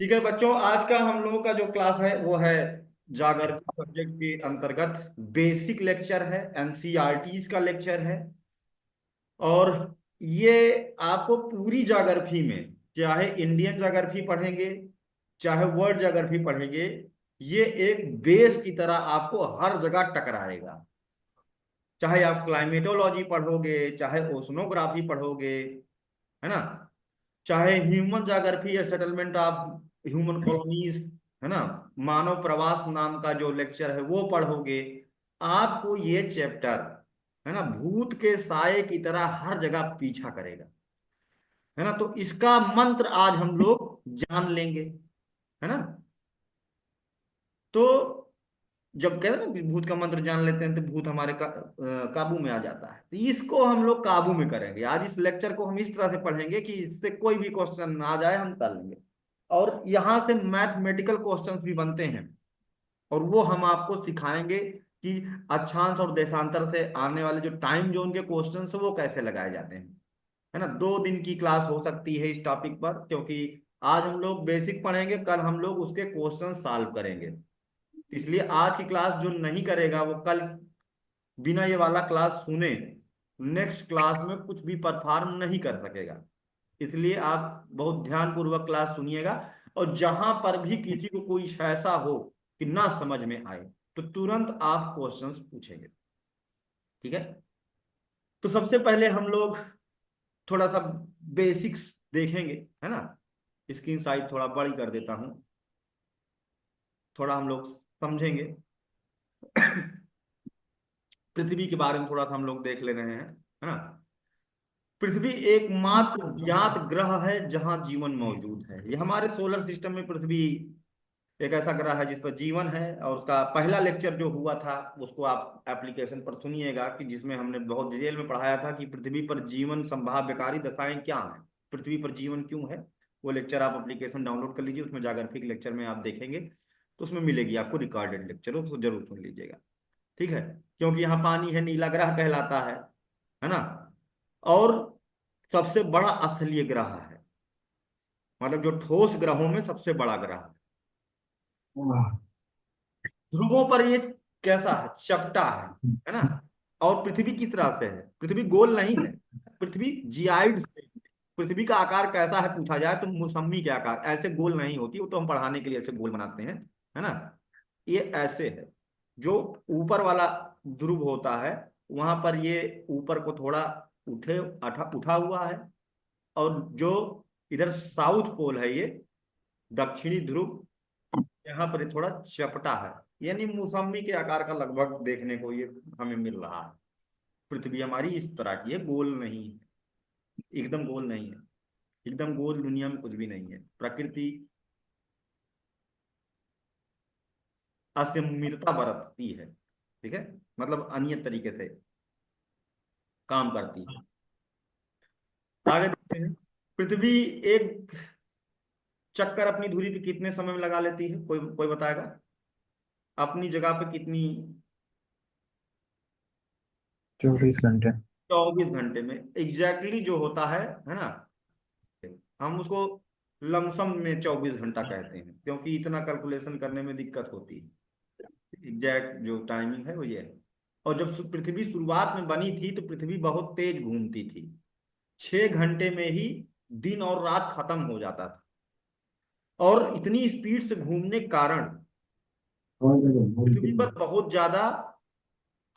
ठीक है बच्चों, आज का हम लोगों का जो क्लास है वो है जागृति सब्जेक्ट के अंतर्गत बेसिक लेक्चर है, एनसीईआरटीज का लेक्चर है। और ये आपको पूरी ज्योग्राफी में, चाहे इंडियन ज्योग्राफी पढ़ेंगे चाहे वर्ल्ड ज्योग्राफी पढ़ेंगे, ये एक बेस की तरह आपको हर जगह टकराएगा। चाहे आप क्लाइमेटोलॉजी पढ़ोगे, चाहे ओशनोग्राफी पढ़ोगे, है ना, चाहे ह्यूमन ज्योग्राफी या सेटलमेंट ऑफ ह्यूमन कॉलोनीज, है ना, मानव प्रवास नाम का जो लेक्चर है वो पढ़ोगे, आपको ये चैप्टर, है ना, भूत के साए की तरह हर जगह पीछा करेगा। है ना, तो इसका मंत्र आज हम लोग जान लेंगे। है ना, तो जब कहते हैं ना कि भूत का मंत्र जान लेते हैं तो भूत हमारे काबू में आ जाता है, तो इसको हम लोग काबू में करेंगे। आज इस लेक्चर को हम इस तरह से पढ़ेंगे कि इससे कोई भी क्वेश्चन आ जाए हम कर लेंगे। और यहाँ से मैथमेटिकल क्वेश्चंस भी बनते हैं, और वो हम आपको सिखाएंगे कि अक्षांश और देशांतर से आने वाले जो टाइम जोन के क्वेश्चंस है वो कैसे लगाए जाते हैं। है ना, 2 दिन की क्लास हो सकती है इस टॉपिक पर, क्योंकि आज हम लोग बेसिक पढ़ेंगे, कल हम लोग उसके क्वेश्चन सॉल्व करेंगे। इसलिए आज की क्लास जो नहीं करेगा वो कल बिना ये वाला क्लास सुने नेक्स्ट क्लास में कुछ भी परफॉर्म नहीं कर सकेगा। इसलिए आप बहुत ध्यान पूर्वक क्लास सुनिएगा, और जहां पर भी किसी को कोई ऐसा हो कि ना समझ में आए तो तुरंत आप क्वेश्चंस पूछेंगे। ठीक है, तो सबसे पहले हम लोग थोड़ा सा बेसिक्स देखेंगे। है ना, स्क्रीन साइज थोड़ा बड़ी कर देता हूं, थोड़ा हम लोग समझेंगे। पृथ्वी के बारे में थोड़ा सा हम लोग देख ले रहे हैं। है ना, पृथ्वी एकमात्र ज्ञात ग्रह है जहां जीवन मौजूद है। ये हमारे सोलर सिस्टम में पृथ्वी एक ऐसा ग्रह है जिस पर जीवन है। और उसका पहला लेक्चर जो हुआ था उसको आप एप्लीकेशन पर सुनिएगा, कि जिसमें हमने बहुत डिटेल में पढ़ाया था कि पृथ्वी पर जीवन संभाव्यकारी दशाएं क्या हैं, पृथ्वी पर जीवन क्यों है। वो लेक्चर आप एप्लीकेशन डाउनलोड कर लीजिए, उसमें जाग्राफिक लेक्चर में आप देखेंगे तो उसमें मिलेगी आपको रिकॉर्डेड लेक्चर, उसको जरूर सुन लीजिएगा। ठीक है, क्योंकि यहाँ पानी है, नीला ग्रह कहलाता है ना। और सबसे बड़ा स्थलीय ग्रह है, मतलब जो ठोस ग्रहों में सबसे बड़ा ग्रह है। ध्रुवों पर ये कैसा है, चपटा है ना। और पृथ्वी किस तरह से है, पृथ्वी गोल नहीं है, पृथ्वी जियाइड से। पृथ्वी का आकार कैसा है पूछा जाए तो मौसम्मी के आकार, ऐसे गोल नहीं होती, वो तो हम पढ़ाने के लिए ऐसे गोल बनाते हैं। है ना, ये ऐसे है। जो ऊपर वाला ध्रुव होता है वहां पर ये ऊपर को थोड़ा उठा हुआ है, और जो इधर साउथ पोल है ये दक्षिणी ध्रुव, यहाँ पर ये थोड़ा चपटा है। यानी मौसम्मी के आकार का लगभग देखने को ये हमें मिल रहा है। पृथ्वी हमारी इस तरह की है, गोल नहीं है, एकदम गोल नहीं है। एकदम गोल दुनिया में कुछ भी नहीं है। प्रकृति असममितता बरतती है। ठीक है, मतलब अनियत तरीके से काम करती है। आगे देखते हैं, पृथ्वी एक चक्कर अपनी धुरी पे कितने समय में लगा लेती है, कोई कोई बताएगा, अपनी जगह पे कितनी। 24 घंटे। 24 घंटे में एग्जैक्टली जो होता है ना। हम उसको लमसम में 24 घंटा कहते हैं, क्योंकि इतना कैलकुलेशन करने में दिक्कत होती है। एग्जैक्ट जो टाइमिंग है वो ये है। और जब पृथ्वी शुरुआत में बनी थी तो पृथ्वी बहुत तेज घूमती थी, 6 घंटे में ही दिन और रात खत्म हो जाता था। और इतनी स्पीड से घूमने के कारण पृथ्वी पर बहुत ज्यादा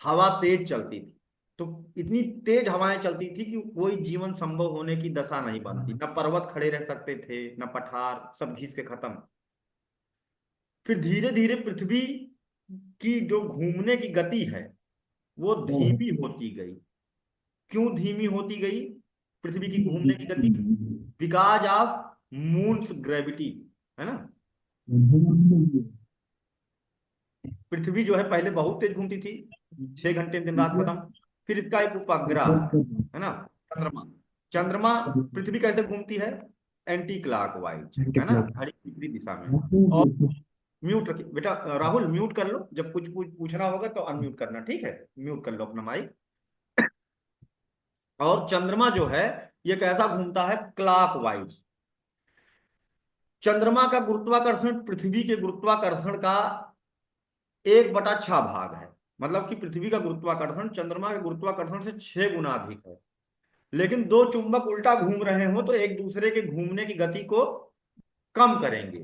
हवा तेज चलती थी। तो इतनी तेज हवाएं चलती थी कि कोई जीवन संभव होने की दशा नहीं बनती, न पर्वत खड़े रह सकते थे न पठार, सब घिस के खत्म। फिर धीरे धीरे पृथ्वी की जो घूमने की गति है वो धीमी होती गई। क्यों धीमी होती गई पृथ्वी की घूमने की गति? Because of moons gravity. है ना, पृथ्वी जो है पहले बहुत तेज घूमती थी, 6 घंटे में दिन रात खत्म। फिर इसका एक उपग्रह है ना, चंद्रमा। चंद्रमा, पृथ्वी कैसे घूमती है, एंटी क्लॉकवाइज, है ना, घड़ी की विपरीत दिशा में। और म्यूट रखिए बेटा, राहुल म्यूट कर लो, जब कुछ पूछना होगा तो अनम्यूट करना, ठीक है, म्यूट कर लो अपना माइक। और चंद्रमा जो है ये कैसा घूमता है, क्लॉकवाइज। चंद्रमा का गुरुत्वाकर्षण पृथ्वी के गुरुत्वाकर्षण का 1/6 भाग है। मतलब कि पृथ्वी का गुरुत्वाकर्षण चंद्रमा के गुरुत्वाकर्षण से 6 गुना अधिक है। लेकिन दो चुंबक उल्टा घूम रहे हो तो एक दूसरे के घूमने की गति को कम करेंगे,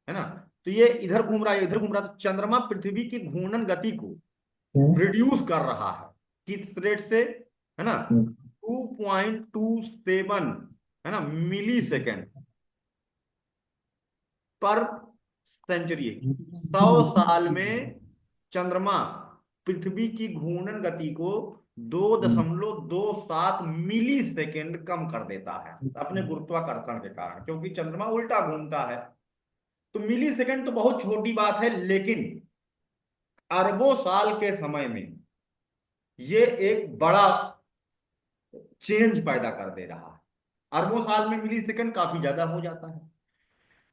है ना। तो ये इधर घूम रहा है, इधर घूम रहा है, तो चंद्रमा पृथ्वी की घूर्णन गति को रिड्यूस कर रहा है। किस रेट से, है ना, 2.27, है ना, मिली सेकेंड पर सेंचुरी। 100 साल में चंद्रमा पृथ्वी की घूर्णन गति को 2.27 मिली सेकेंड कम कर देता है अपने गुरुत्वाकर्षण के कारण, क्योंकि चंद्रमा उल्टा घूमता है। तो मिली सेकेंड तो बहुत छोटी बात है, लेकिन अरबों साल के समय में ये एक बड़ा चेंज पैदा कर दे रहा है। अरबों साल में मिली सेकेंड काफी ज्यादा हो जाता है।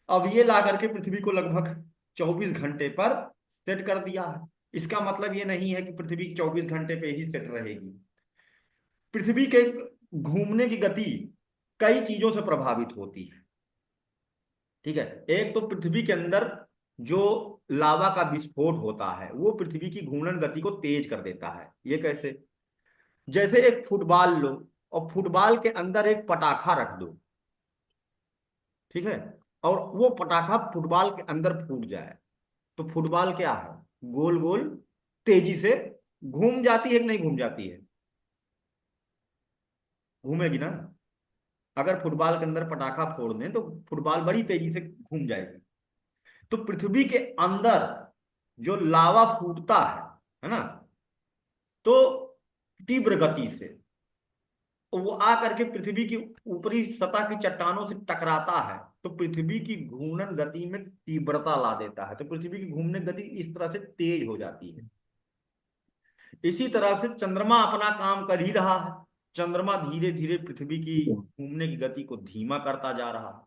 अब ये ला करके पृथ्वी को लगभग 24 घंटे पर सेट कर दिया है। इसका मतलब ये नहीं है कि पृथ्वी 24 घंटे पे ही सेट रहेगी। पृथ्वी के घूमने की गति कई चीजों से प्रभावित होती है। ठीक है, एक तो पृथ्वी के अंदर जो लावा का विस्फोट होता है वो पृथ्वी की घूर्णन गति को तेज कर देता है। ये कैसे? जैसे एक फुटबॉल लो और फुटबॉल के अंदर एक पटाखा रख दो, ठीक है, और वो पटाखा फुटबॉल के अंदर फूट जाए, तो फुटबॉल क्या है, गोल गोल तेजी से घूम जाती है कि नहीं घूम जाती है? घूमेगी ना। अगर फुटबॉल के अंदर पटाखा फोड़ दें तो फुटबॉल बड़ी तेजी से घूम जाएगी। तो पृथ्वी के अंदर जो लावा फूटता है ना, तो तीव्र गति से तो वो आ करके पृथ्वी की ऊपरी सतह की चट्टानों से टकराता है, तो पृथ्वी की घूर्णन गति में तीव्रता ला देता है, तो पृथ्वी की घूमने गति इस तरह से तेज हो जाती है। इसी तरह से चंद्रमा अपना काम कर ही रहा है। चंद्रमा धीरे धीरे पृथ्वी की घूमने की गति को धीमा करता जा रहा है।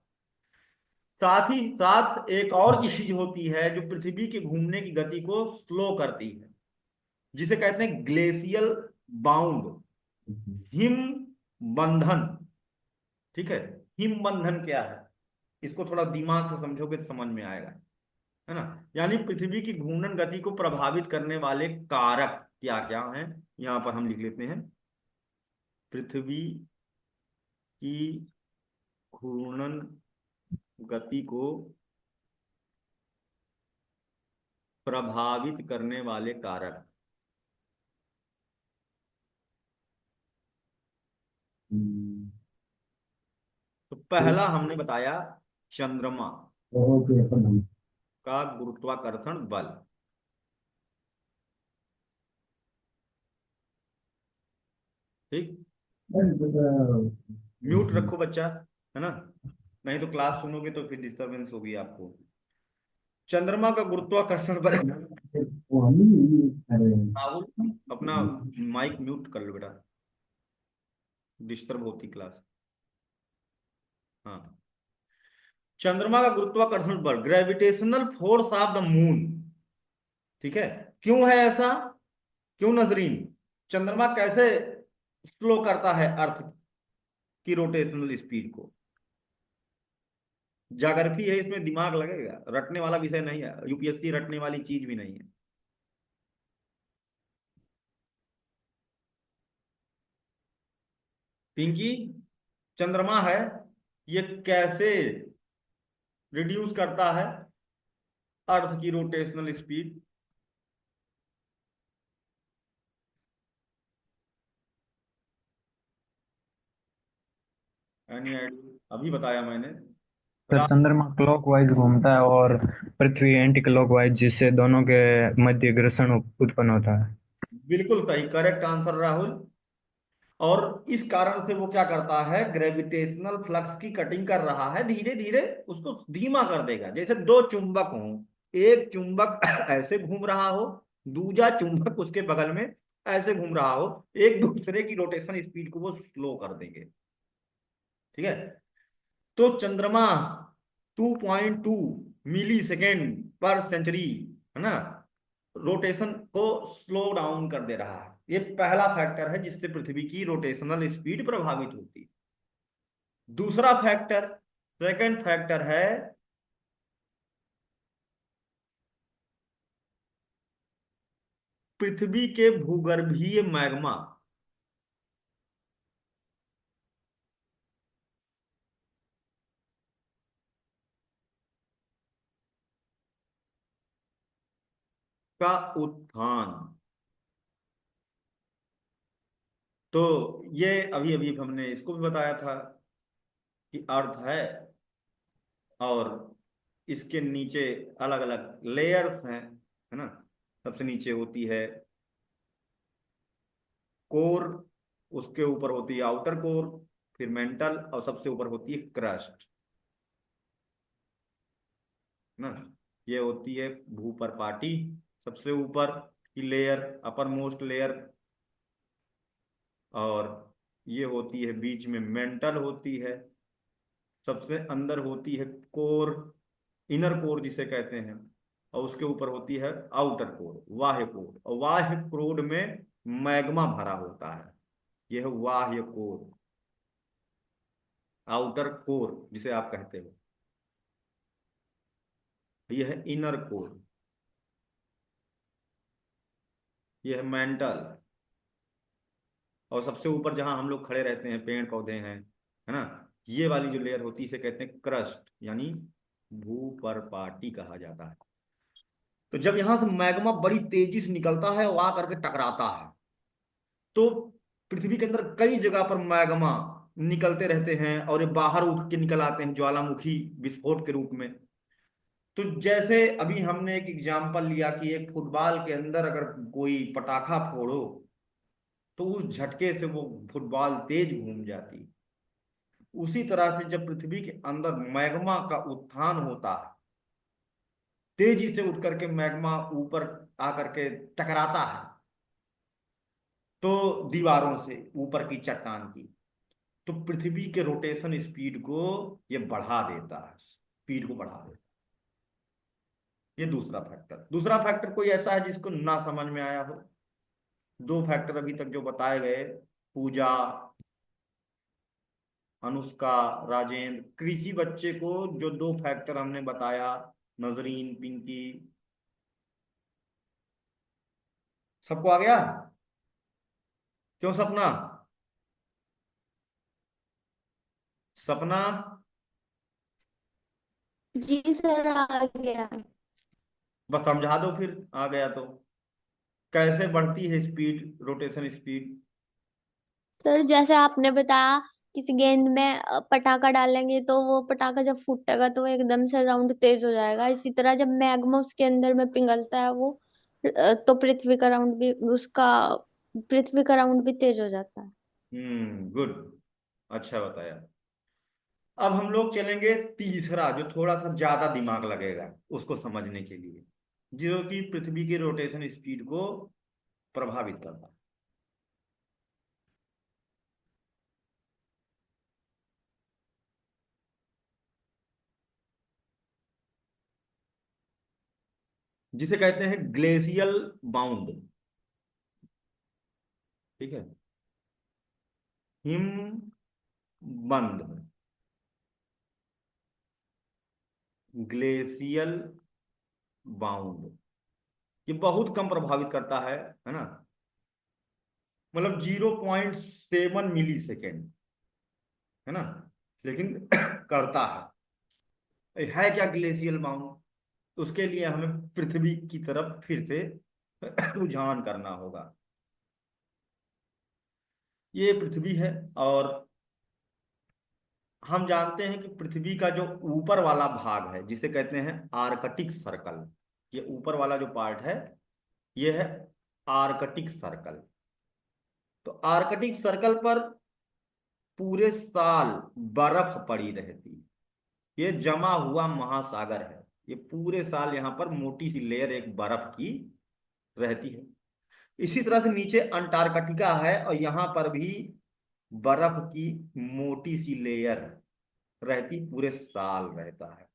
साथ ही साथ एक और चीज होती है जो पृथ्वी के घूमने की गति को स्लो करती है, जिसे कहते हैं ग्लेशियल बाउंड, हिम बंधन। ठीक है, हिम बंधन क्या है, इसको थोड़ा दिमाग से समझोगे तो समझ में आएगा, है ना। यानी पृथ्वी की घूर्णन गति को प्रभावित करने वाले कारक क्या क्या हैं, यहां पर हम लिख लेते हैं। पृथ्वी की घूर्णन गति को प्रभावित करने वाले कारक। तो पहला हमने बताया चंद्रमा का गुरुत्वाकर्षण बल। ठीक, म्यूट रखो बच्चा, है ना, नहीं तो क्लास सुनोगे तो फिर डिस्टरबेंस होगी आपको। चंद्रमा का गुरुत्वाकर्षण बल। राहुल, अपना माइक म्यूट कर लो बेटा, डिस्टर्ब होती क्लास। हाँ, चंद्रमा का गुरुत्वाकर्षण बल, gravitational force of the moon. ठीक है, क्यों है ऐसा, क्यों नजरीन? चंद्रमा कैसे स्लो करता है अर्थ की रोटेशनल स्पीड को? ज्योग्राफी है, इसमें दिमाग लगेगा, रटने वाला विषय नहीं है, यूपीएससी रटने वाली चीज भी नहीं है। पिंकी, चंद्रमा है, ये कैसे रिड्यूस करता है अर्थ की रोटेशनल स्पीड? Any idea? अभी बताया मैंने। सर रा- चंद्रमा क्लॉकवाइज घूमता है और पृथ्वी एंटी क्लॉकवाइज, जिससे दोनों के मध्य घर्षण उत्पन्न होता है। बिल्कुल सही, करेक्ट आंसर राहुल। और इस कारण से वो क्या करता है, ग्रेविटेशनल फ्लक्स की कटिंग कर रहा है, धीरे धीरे उसको धीमा कर देगा। जैसे दो चुंबक हों, एक चुंबक ऐसे घूम रहा हो, दूसरा चुंबक उसके बगल में ऐसे घूम रहा हो, एक दूसरे की रोटेशन स्पीड को वो स्लो कर देंगे। ठीक है, तो चंद्रमा 2.2 मिली सेकेंड पर सेंचुरी, है ना, रोटेशन को स्लो डाउन कर दे रहा है। ये पहला फैक्टर है जिससे पृथ्वी की रोटेशनल स्पीड प्रभावित होती है। दूसरा फैक्टर, सेकंड फैक्टर है पृथ्वी के भूगर्भीय मैग्मा का उत्थान। तो ये अभी अभी हमने इसको भी बताया था कि अर्थ है, और इसके नीचे अलग अलग लेयर्स हैं, है ना। सबसे नीचे होती है कोर, उसके ऊपर होती है आउटर कोर, फिर मेंटल, और सबसे ऊपर होती है क्रस्ट, ना। ये होती है भूपर्पाटी, सबसे ऊपर की लेयर, अपर मोस्ट लेयर। और ये होती है बीच में मेंटल होती है, सबसे अंदर होती है कोर, इनर कोर जिसे कहते हैं। और उसके ऊपर होती है आउटर कोर, बाह्य कोर, और बाह्य कोर में मैग्मा भरा होता है। यह है बाह्य कोर, आउटर कोर जिसे आप कहते हो। यह है इनर कोर, यह है मेंटल। और सबसे ऊपर जहां हम लोग खड़े रहते हैं, पेड़ पौधे हैं, है ना, ये वाली जो लेयर होती है इसे कहते हैं क्रस्ट, यानी भूपर्पाटी कहा जाता है। तो जब यहां से मैग्मा बड़ी तेजी से निकलता है और आ करके टकराता है, तो पृथ्वी के अंदर कई जगह पर मैग्मा निकलते रहते हैं और ये बाहर उठ के निकल आते हैं ज्वालामुखी विस्फोट के रूप में। तो जैसे अभी हमने एक एग्जाम्पल लिया कि एक फुटबॉल के अंदर अगर कोई पटाखा फोड़ो, तो उस झटके से वो फुटबॉल तेज घूम जाती। उसी तरह से जब पृथ्वी के अंदर मैग्मा का उत्थान होता है, तेजी से उठ करके मैग्मा ऊपर आकर के टकराता है, तो दीवारों से ऊपर की चट्टान की, तो पृथ्वी के रोटेशन स्पीड को ये बढ़ा देता है, स्पीड को बढ़ा देता है। ये दूसरा फैक्टर। दूसरा फैक्टर कोई ऐसा है जिसको ना समझ में आया हो? दो फैक्टर अभी तक जो बताए गए, पूजा, अनुष्का, राजेंद्र, कृषि बच्चे को जो दो फैक्टर हमने बताया, नजरीन, पिंकी, सबको आ गया? क्यों सपना? सपना, जी सर, आ गया। बस समझा दो फिर, आ गया तो। कैसे बढ़ती है स्पीड, रोटेशन स्पीड? सर जैसे आपने बताया, किसी गेंद में पटाखा डालेंगे तो वो पटाखा जब फूटेगा तो वो एकदम से राउंड तेज हो जाएगा। इसी तरह जब मैग्मा उसके अंदर में पिघलता है वो, तो पृथ्वी का राउंड भी तेज हो जाता है। गुड, अच्छा बताया। अब हम लोग चलेंगे तीसरा, जो थोड़ा सा ज्यादा दिमाग लगेगा उसको समझने के लिए, जो कि पृथ्वी की रोटेशन स्पीड को प्रभावित करता है, जिसे कहते हैं ग्लेशियल बाउंड। ठीक है, हिम बंध, ग्लेशियल बाउंड, ये बहुत कम प्रभावित करता है ना। मतलब 0.7 मिली सेकेंड, है ना, लेकिन करता है क्या ग्लेशियल बाउंड? उसके लिए हमें पृथ्वी की तरफ फिर से रुझान करना होगा। ये पृथ्वी है, और हम जानते हैं कि पृथ्वी का जो ऊपर वाला भाग है जिसे कहते हैं आर्कटिक सर्कल, ये ऊपर वाला जो पार्ट है ये है आर्कटिक सर्कल। तो आर्कटिक सर्कल पर पूरे साल बर्फ पड़ी रहती है, ये जमा हुआ महासागर है। ये पूरे साल यहाँ पर मोटी सी लेयर एक बर्फ की रहती है। इसी तरह से नीचे अंटार्कटिका है, और यहाँ पर भी बर्फ की मोटी सी लेयर रहती, पूरे साल रहता है।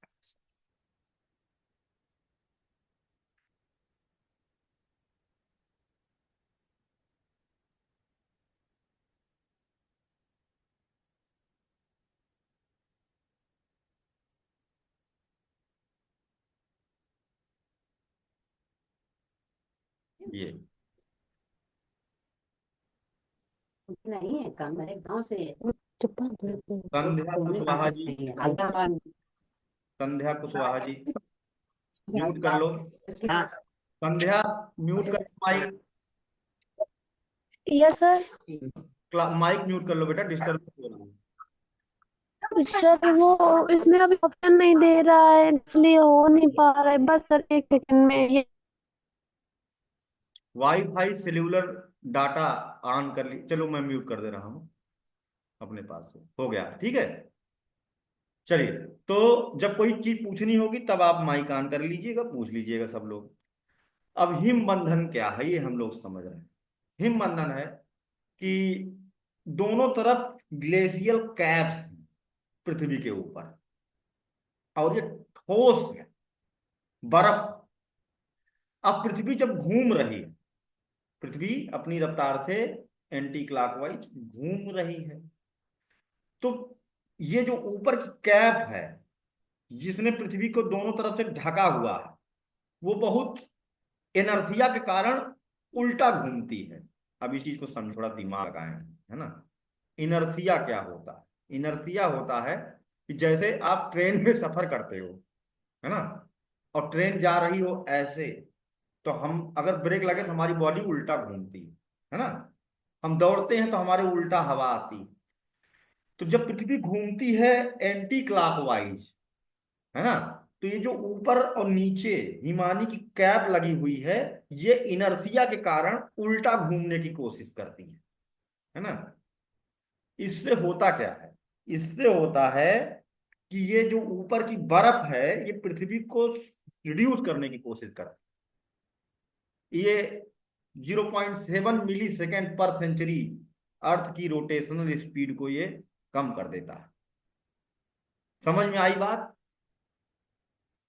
ये नहीं है काम, मेरे गांव से चुप संध्या बोलने का कुशवाहा कुछ जी, नहीं है आगे। संध्या कुशवाहा जी, म्यूट कर लो। हाँ। संध्या, म्यूट कर लो mic. Yes sir. Mic mute कर लो बेटा, डिस्टर्ब हो रहा है। सर वो इसमें अभी ऑप्शन नहीं दे रहा है, इसलिए हो नहीं पा रहा है। बस सर एक सेकंड में ये। वाईफाई सेल्यूलर डाटा ऑन कर ली, चलो मैं म्यूट कर दे रहा हूँ अपने पास से, हो गया ठीक है। चलिए, तो जब कोई चीज पूछनी होगी तब आप माइक ऑन कर लीजिएगा, पूछ लीजिएगा सब लोग। अब हिम बंधन क्या है ये हम लोग समझ रहे हैं। हिम बंधन है कि दोनों तरफ ग्लेशियल कैप्स हैं पृथ्वी के ऊपर, और ये ठोस है, बर्फ। अब पृथ्वी जब घूम रही है, पृथ्वी अपनी रफ्तार से एंटी क्लॉकवाइज घूम रही है, तो ये जो ऊपर की कैप है जिसने पृथ्वी को दोनों तरफ से ढका हुआ है, वो बहुत एनर्जिया के कारण उल्टा घूमती है। अब इस चीज को समझ, थोड़ा दिमाग लगाएं, है ना। इनर्सिया क्या होता है? इनर्सिया होता है कि जैसे आप ट्रेन में सफर करते हो, है ना, और ट्रेन जा रही हो ऐसे, तो हम अगर ब्रेक लगे तो हमारी बॉडी उल्टा घूमती है ना। हम दौड़ते हैं तो हमारे उल्टा हवा आती है। तो जब पृथ्वी घूमती है एंटी क्लॉकवाइज, है ना, तो ये जो ऊपर और नीचे हिमानी की कैप लगी हुई है, ये इनर्सिया के कारण उल्टा घूमने की कोशिश करती है ना। इससे होता क्या है? इससे होता है कि ये जो ऊपर की बर्फ है ये पृथ्वी को रिड्यूस करने की कोशिश करती है। ये 0.7 मिली सेकेंड पर सेंचुरी अर्थ की रोटेशनल स्पीड को ये कम कर देता है। समझ में आई बात?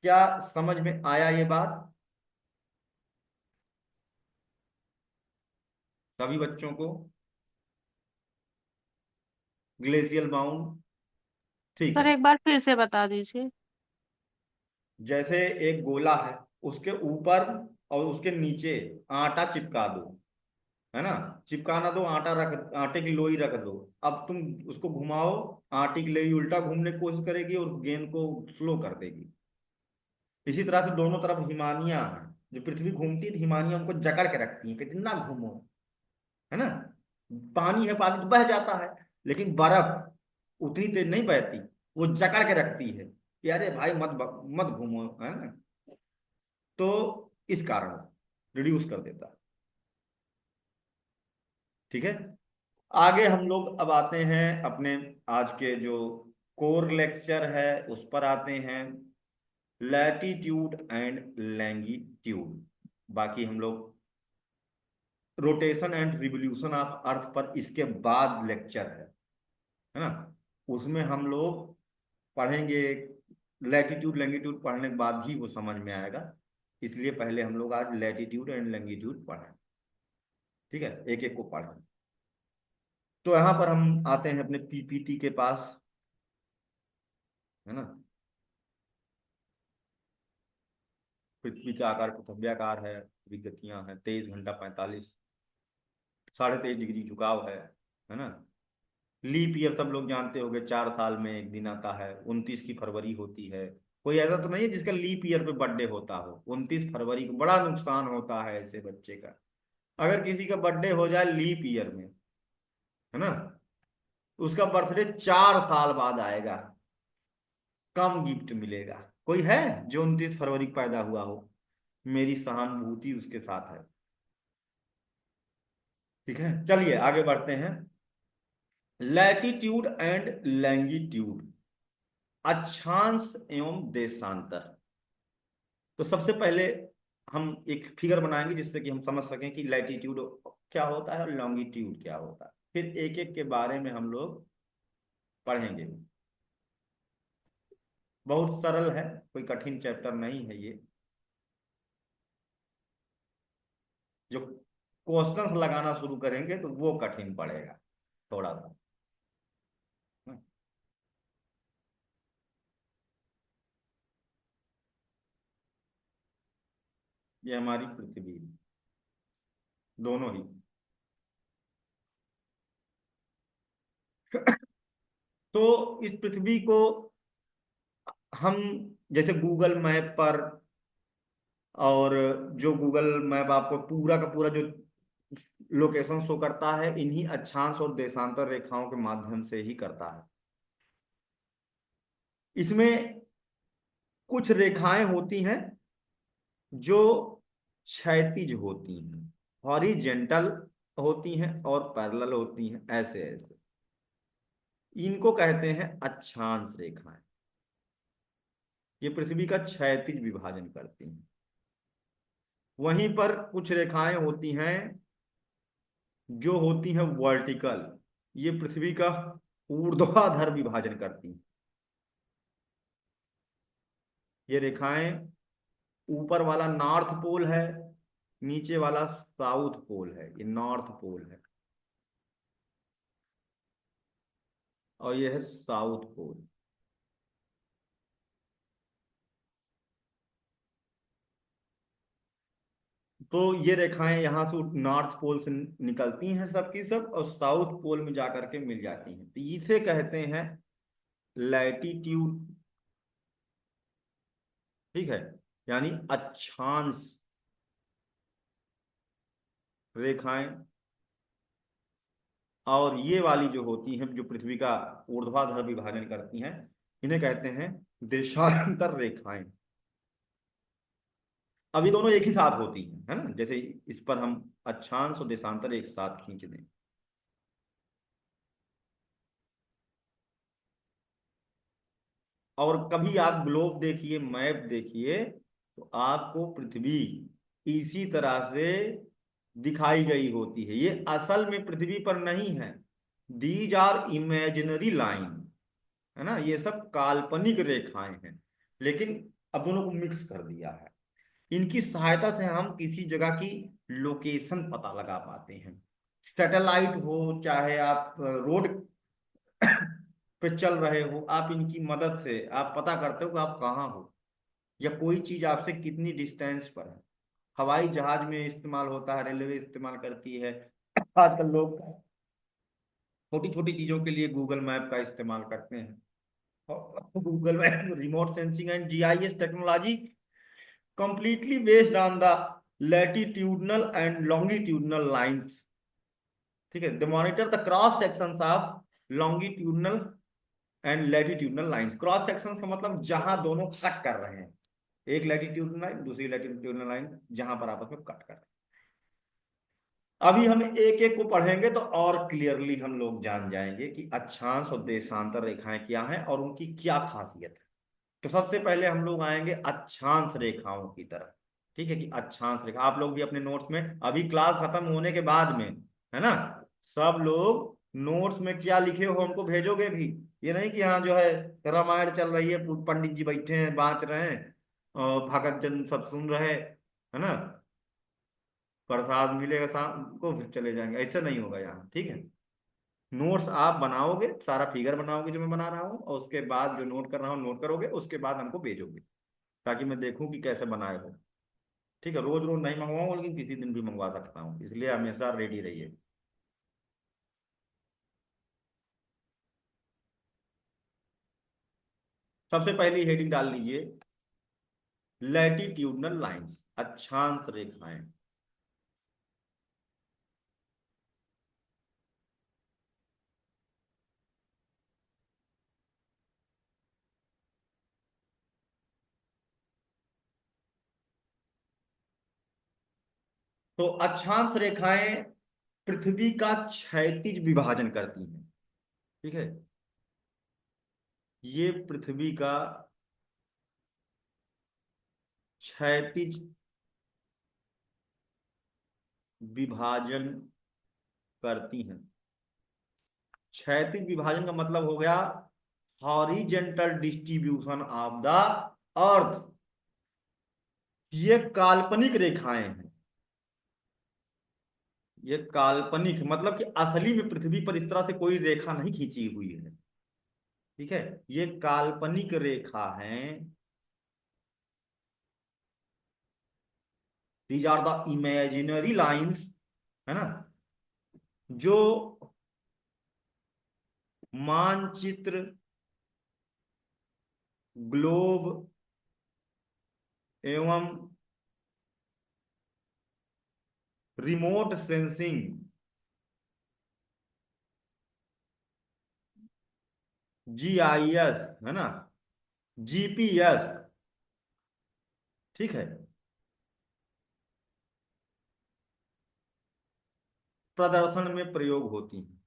क्या समझ में आया ये बात सभी बच्चों को? ग्लेशियल बाउंड, ठीक सर है। एक बार फिर से बता दीजिए। जैसे एक गोला है, उसके ऊपर और उसके नीचे आटा चिपका दो, है ना। चिपकाना दो, आटा रख, आटे की लोई रख दो। अब तुम उसको घुमाओ, आटे की लोई उल्टा घूमने की कोशिश करेगी और गेंद को स्लो कर देगी। इसी तरह से दोनों तरफ हिमानियां हैं, जो पृथ्वी घूमती है तो हिमानियां उनको जकड़ के रखती हैं कि जितना घूमो, है ना। पानी है, पानी तो बह जाता है, लेकिन बर्फ उतनी तेज नहीं बहती, वो जकड़ के रखती है कि अरे भाई मत मत घूमो, है ना। तो इस कारण रिड्यूस कर देता है, ठीक है। आगे हम लोग अब आते हैं अपने आज के जो कोर लेक्चर है उस पर आते हैं, लैटिट्यूड एंड लैंगिट्यूड। बाकी हम लोग rotation and revolution of earth पर इसके बाद लेक्चर है ना, उसमें हम लोग पढ़ेंगे। लैटिट्यूड लैंगिट्यूड पढ़ने के बाद ही वो समझ में आएगा, इसलिए पहले हम लोग आज लैटिट्यूड एंड लैंगिट्यूड पढ़ें, ठीक है, एक एक को पढ़ें। तो यहाँ पर हम आते हैं अपने पीपीटी के पास, है ना। पृथ्वी का आकार पृथ्व्याकार है, विगतियां हैं 23 घंटा 45 23.5 डिग्री झुकाव है ना। लीप ईयर सब लोग जानते होंगे, 4 साल में एक दिन आता है, 29 की फरवरी होती है। कोई ऐसा तो नहीं है जिसका लीप ईयर पे बर्थडे होता हो। 29 फरवरी को बड़ा नुकसान होता है ऐसे बच्चे का, अगर किसी का बर्थडे हो जाए लीप ईयर में, है ना, उसका बर्थडे 4 साल बाद आएगा, कम गिफ्ट मिलेगा। कोई है जो 29 फरवरी को पैदा हुआ हो? मेरी सहानुभूति उसके साथ है, ठीक है। चलिए आगे बढ़ते हैं। लैटिट्यूड एंड लैंगिट्यूड, अक्षांश एवं देशांतर। तो सबसे पहले हम एक फिगर बनाएंगे जिससे कि हम समझ सकें कि लैटिट्यूड क्या होता है और लॉन्गिट्यूड क्या होता है, फिर एक एक के बारे में हम लोग पढ़ेंगे। बहुत सरल है, कोई कठिन चैप्टर नहीं है ये। जो क्वेश्चंस लगाना शुरू करेंगे तो वो कठिन पड़ेगा थोड़ा सा। ये हमारी पृथ्वी, दोनों ही। तो इस पृथ्वी को हम जैसे गूगल मैप पर, और जो गूगल मैप आपको पूरा का पूरा जो लोकेशन शो करता है, इन्हीं अक्षांश और देशांतर रेखाओं के माध्यम से ही करता है। इसमें कुछ रेखाएं होती हैं जो क्षैतिज होती हैं, हॉरिजेंटल होती हैं और पैरेलल होती हैं, ऐसे ऐसे। इनको कहते हैं अक्षांश रेखाएं। ये पृथ्वी का क्षैतिज विभाजन करती हैं। वहीं पर कुछ रेखाएं होती हैं जो होती हैं वर्टिकल। ये पृथ्वी का ऊर्ध्वाधर विभाजन करती हैं। ये रेखाएं, ऊपर वाला नॉर्थ पोल है, नीचे वाला साउथ पोल है, ये नॉर्थ पोल है, और ये है साउथ पोल। तो ये रेखाएं यहाँ से नॉर्थ पोल से निकलती हैं सबकी सब, और साउथ पोल में जाकर के मिल जाती हैं। तो इसे कहते हैं लैटिट्यूड। ठीक है, यानी अक्षांश रेखाएं। और ये वाली जो होती हैं, जो पृथ्वी का ऊर्ध्वाधर विभाजन करती हैं, इन्हें कहते हैं देशांतर रेखाएं। अब ये दोनों एक ही साथ होती हैं, है ना, जैसे इस पर हम अक्षांश और देशांतर एक साथ खींच दें। और कभी आप ग्लोब देखिए, मैप देखिए, तो आपको पृथ्वी इसी तरह से दिखाई गई होती है। ये असल में पृथ्वी पर नहीं है। दीज आर इमेजिनरी लाइन, है ना, ये सब काल्पनिक रेखाएं हैं। लेकिन अब दोनों को मिक्स कर दिया है। इनकी सहायता से हम किसी जगह की लोकेशन पता लगा पाते हैं। सैटेलाइट हो, चाहे आप रोड पे चल रहे हो, आप इनकी मदद से आप पता करते हो कि आप कहाँ हो, या कोई चीज आपसे कितनी डिस्टेंस पर है। हवाई जहाज में इस्तेमाल होता है, रेलवे इस्तेमाल करती है। आजकल लोग छोटी छोटी चीजों के लिए गूगल मैप का इस्तेमाल करते हैं। और Google map remote sensing and GIS technology completely based on the latitudinal and longitudinal lines। ठीक है, they monitor the cross sections of longitudinal and latitudinal lines। Cross sections का मतलब जहां दोनों कट कर रहे हैं, एक लैटिट्यूडनल लाइन दूसरी लैटिट्यूडनल लाइन, जहां पर आपस में कट कर रहे हैं। अभी हम एक एक को पढ़ेंगे तो और क्लियरली हम लोग जान जाएंगे कि अक्षांश और देशांतर रेखाएं क्या हैं और उनकी क्या खासियत है। तो सबसे पहले हम लोग आएंगे अक्षांश रेखाओं की तरफ। ठीक है, कि अक्षांश रेखा आप लोग भी अपने नोट्स में, अभी क्लास खत्म होने के बाद में, है ना, सब लोग नोट्स में क्या लिखे हो हमको भेजोगे भी। ये नहीं कि यहाँ जो है रामायण चल रही है, पंडित जी बैठे हैं बाँच रहे हैं और भगत जन सब सुन रहे, है ना, प्रसाद मिलेगा शाम को फिर चले जाएंगे, ऐसा नहीं होगा यहाँ। ठीक है, नोट्स आप बनाओगे, सारा फिगर बनाओगे जो मैं बना रहा हूँ, और उसके बाद जो नोट कर रहा हूँ नोट करोगे, उसके बाद हमको भेजोगे ताकि मैं देखूं कि कैसे बनाए हो। ठीक है, रोज रोज नहीं मंगवाऊंगा, लेकिन किसी दिन भी मंगवा सकता हूँ, इसलिए हमेशा रेडी रहिए। सबसे पहली हेडिंग डाल लीजिए, लैटिट्यूडनल लाइंस, अक्षांश रेखाएं। तो अक्षांश रेखाएं पृथ्वी का क्षैतिज विभाजन करती हैं। ठीक है, ये पृथ्वी का क्षैतिज विभाजन करती हैं। क्षैतिज विभाजन का मतलब हो गया horizontal distribution of the earth. ये काल्पनिक रेखाएं हैं। ये काल्पनिक मतलब कि असली में पृथ्वी पर इस तरह से कोई रेखा नहीं खींची हुई है। ठीक है, ये काल्पनिक रेखा है। These are the imaginary lines है ना। जो मानचित्र, ग्लोब एवं रिमोट सेंसिंग, जीआईएस, है ना, जीपीएस, ठीक है, प्रदर्शन में प्रयोग होती हैं।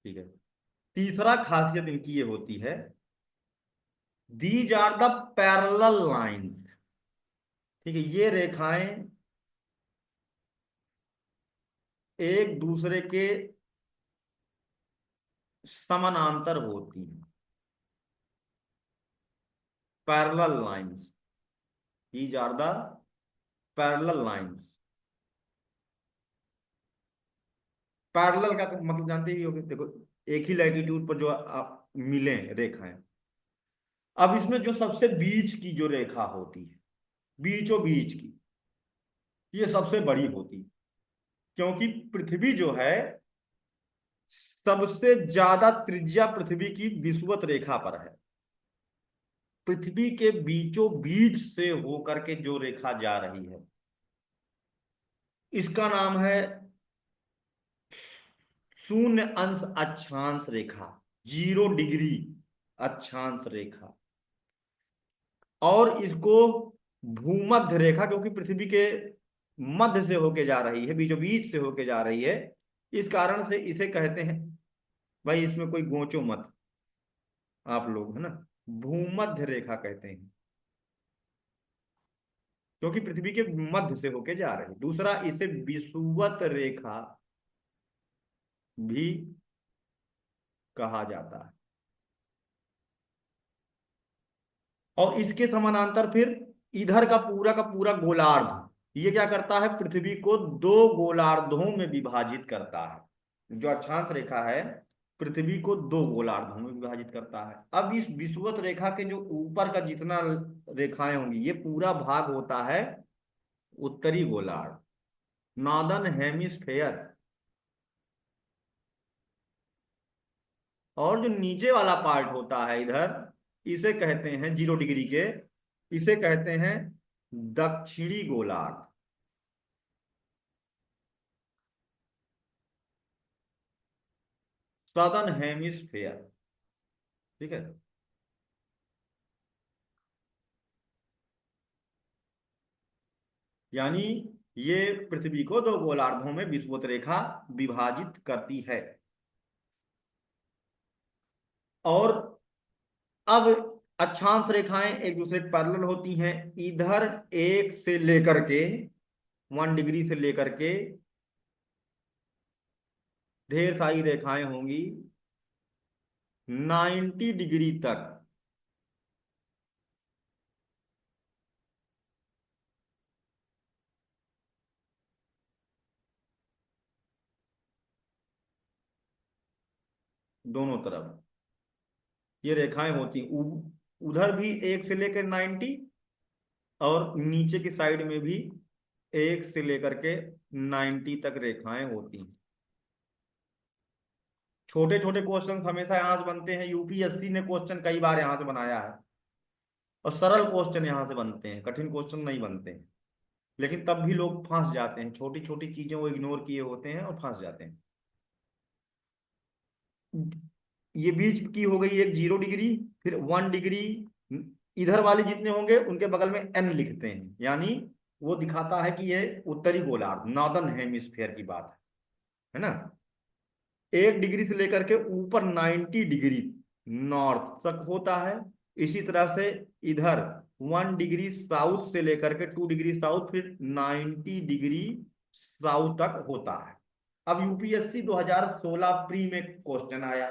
ठीक है। तीसरा खासियत इनकी ये होती है, these are the parallel lines. ठीक है, ये रेखाएं एक दूसरे के समानांतर होती हैं। Parallel lines, these are the parallel lines. Parallel का मतलब जानते ही होंगे, देखो एक ही लैटिट्यूड पर जो आप मिले रेखाएं। अब इसमें जो सबसे बीच की जो रेखा होती है, बीचों बीच की, ये सबसे बड़ी होती है, क्योंकि पृथ्वी जो है सबसे ज्यादा त्रिज्या पृथ्वी की विषुवत रेखा पर है। पृथ्वी के बीचों बीच से होकर के जो रेखा जा रही है, इसका नाम है शून्य अंश अक्षांश रेखा, 0 डिग्री अक्षांश रेखा। और इसको भूमध्य रेखा, क्योंकि पृथ्वी के मध्य से होके जा रही है, बीचों बीच से होके जा रही है, इस कारण से इसे कहते हैं, भाई इसमें कोई गोचो मत आप लोग, है ना, भूमध्य रेखा कहते हैं, क्योंकि पृथ्वी के मध्य से होके जा रही है। दूसरा, इसे विषुवत रेखा भी कहा जाता है। और इसके समानांतर फिर इधर का पूरा गोलार्ध, ये क्या करता है, पृथ्वी को दो गोलार्धों में विभाजित करता है। जो अक्षांश रेखा है पृथ्वी को दो गोलार्धों में विभाजित करता है। अब इस विषुवत रेखा के जो ऊपर का जितना रेखाएं होंगी, ये पूरा भाग होता है उत्तरी गोलार्ध, नॉर्दर्न हेमिस्फेयर। और जो नीचे वाला पार्ट होता है इधर, इसे कहते हैं 0 डिग्री के, इसे कहते हैं दक्षिणी गोलार्ध, सदर्न हेमिस्फेयर। ठीक है। यानी ये पृथ्वी को दो गोलार्धों में विषुवत रेखा विभाजित करती है। और अब अक्षांश रेखाएं एक दूसरे के पैरेलल होती हैं। इधर एक से लेकर के 1 डिग्री से लेकर के ढेर सारी रेखाएं होंगी 90 डिग्री तक। दोनों तरफ ये रेखाएं होती, उधर भी एक से लेकर 90, और नीचे की साइड में भी एक से लेकर के 90 तक रेखाएं होती हैं। छोटे छोटे क्वेश्चन हमेशा यहां से बनते हैं, यूपीएससी ने क्वेश्चन कई बार यहां से बनाया है, और सरल क्वेश्चन यहां से बनते हैं, कठिन क्वेश्चन नहीं बनते हैं। लेकिन तब भी लोग फंस जाते हैं, छोटी छोटी चीजें वो इग्नोर किए होते हैं और फंस जाते हैं। ये बीच की हो गई एक 0 डिग्री, फिर 1 डिग्री, इधर वाले जितने होंगे उनके बगल में n लिखते हैं, यानी वो दिखाता है कि ये उत्तरी गोलार्ध, नॉर्दर्न हेमिस्फीयर की बात है ना। 1 डिग्री से लेकर के ऊपर 90 डिग्री नॉर्थ तक होता है। इसी तरह से इधर 1 डिग्री साउथ से लेकर के 2 डिग्री साउथ, फिर 90 डिग्री साउथ तक होता है। अब यूपीएससी 2016 प्री में क्वेश्चन आया,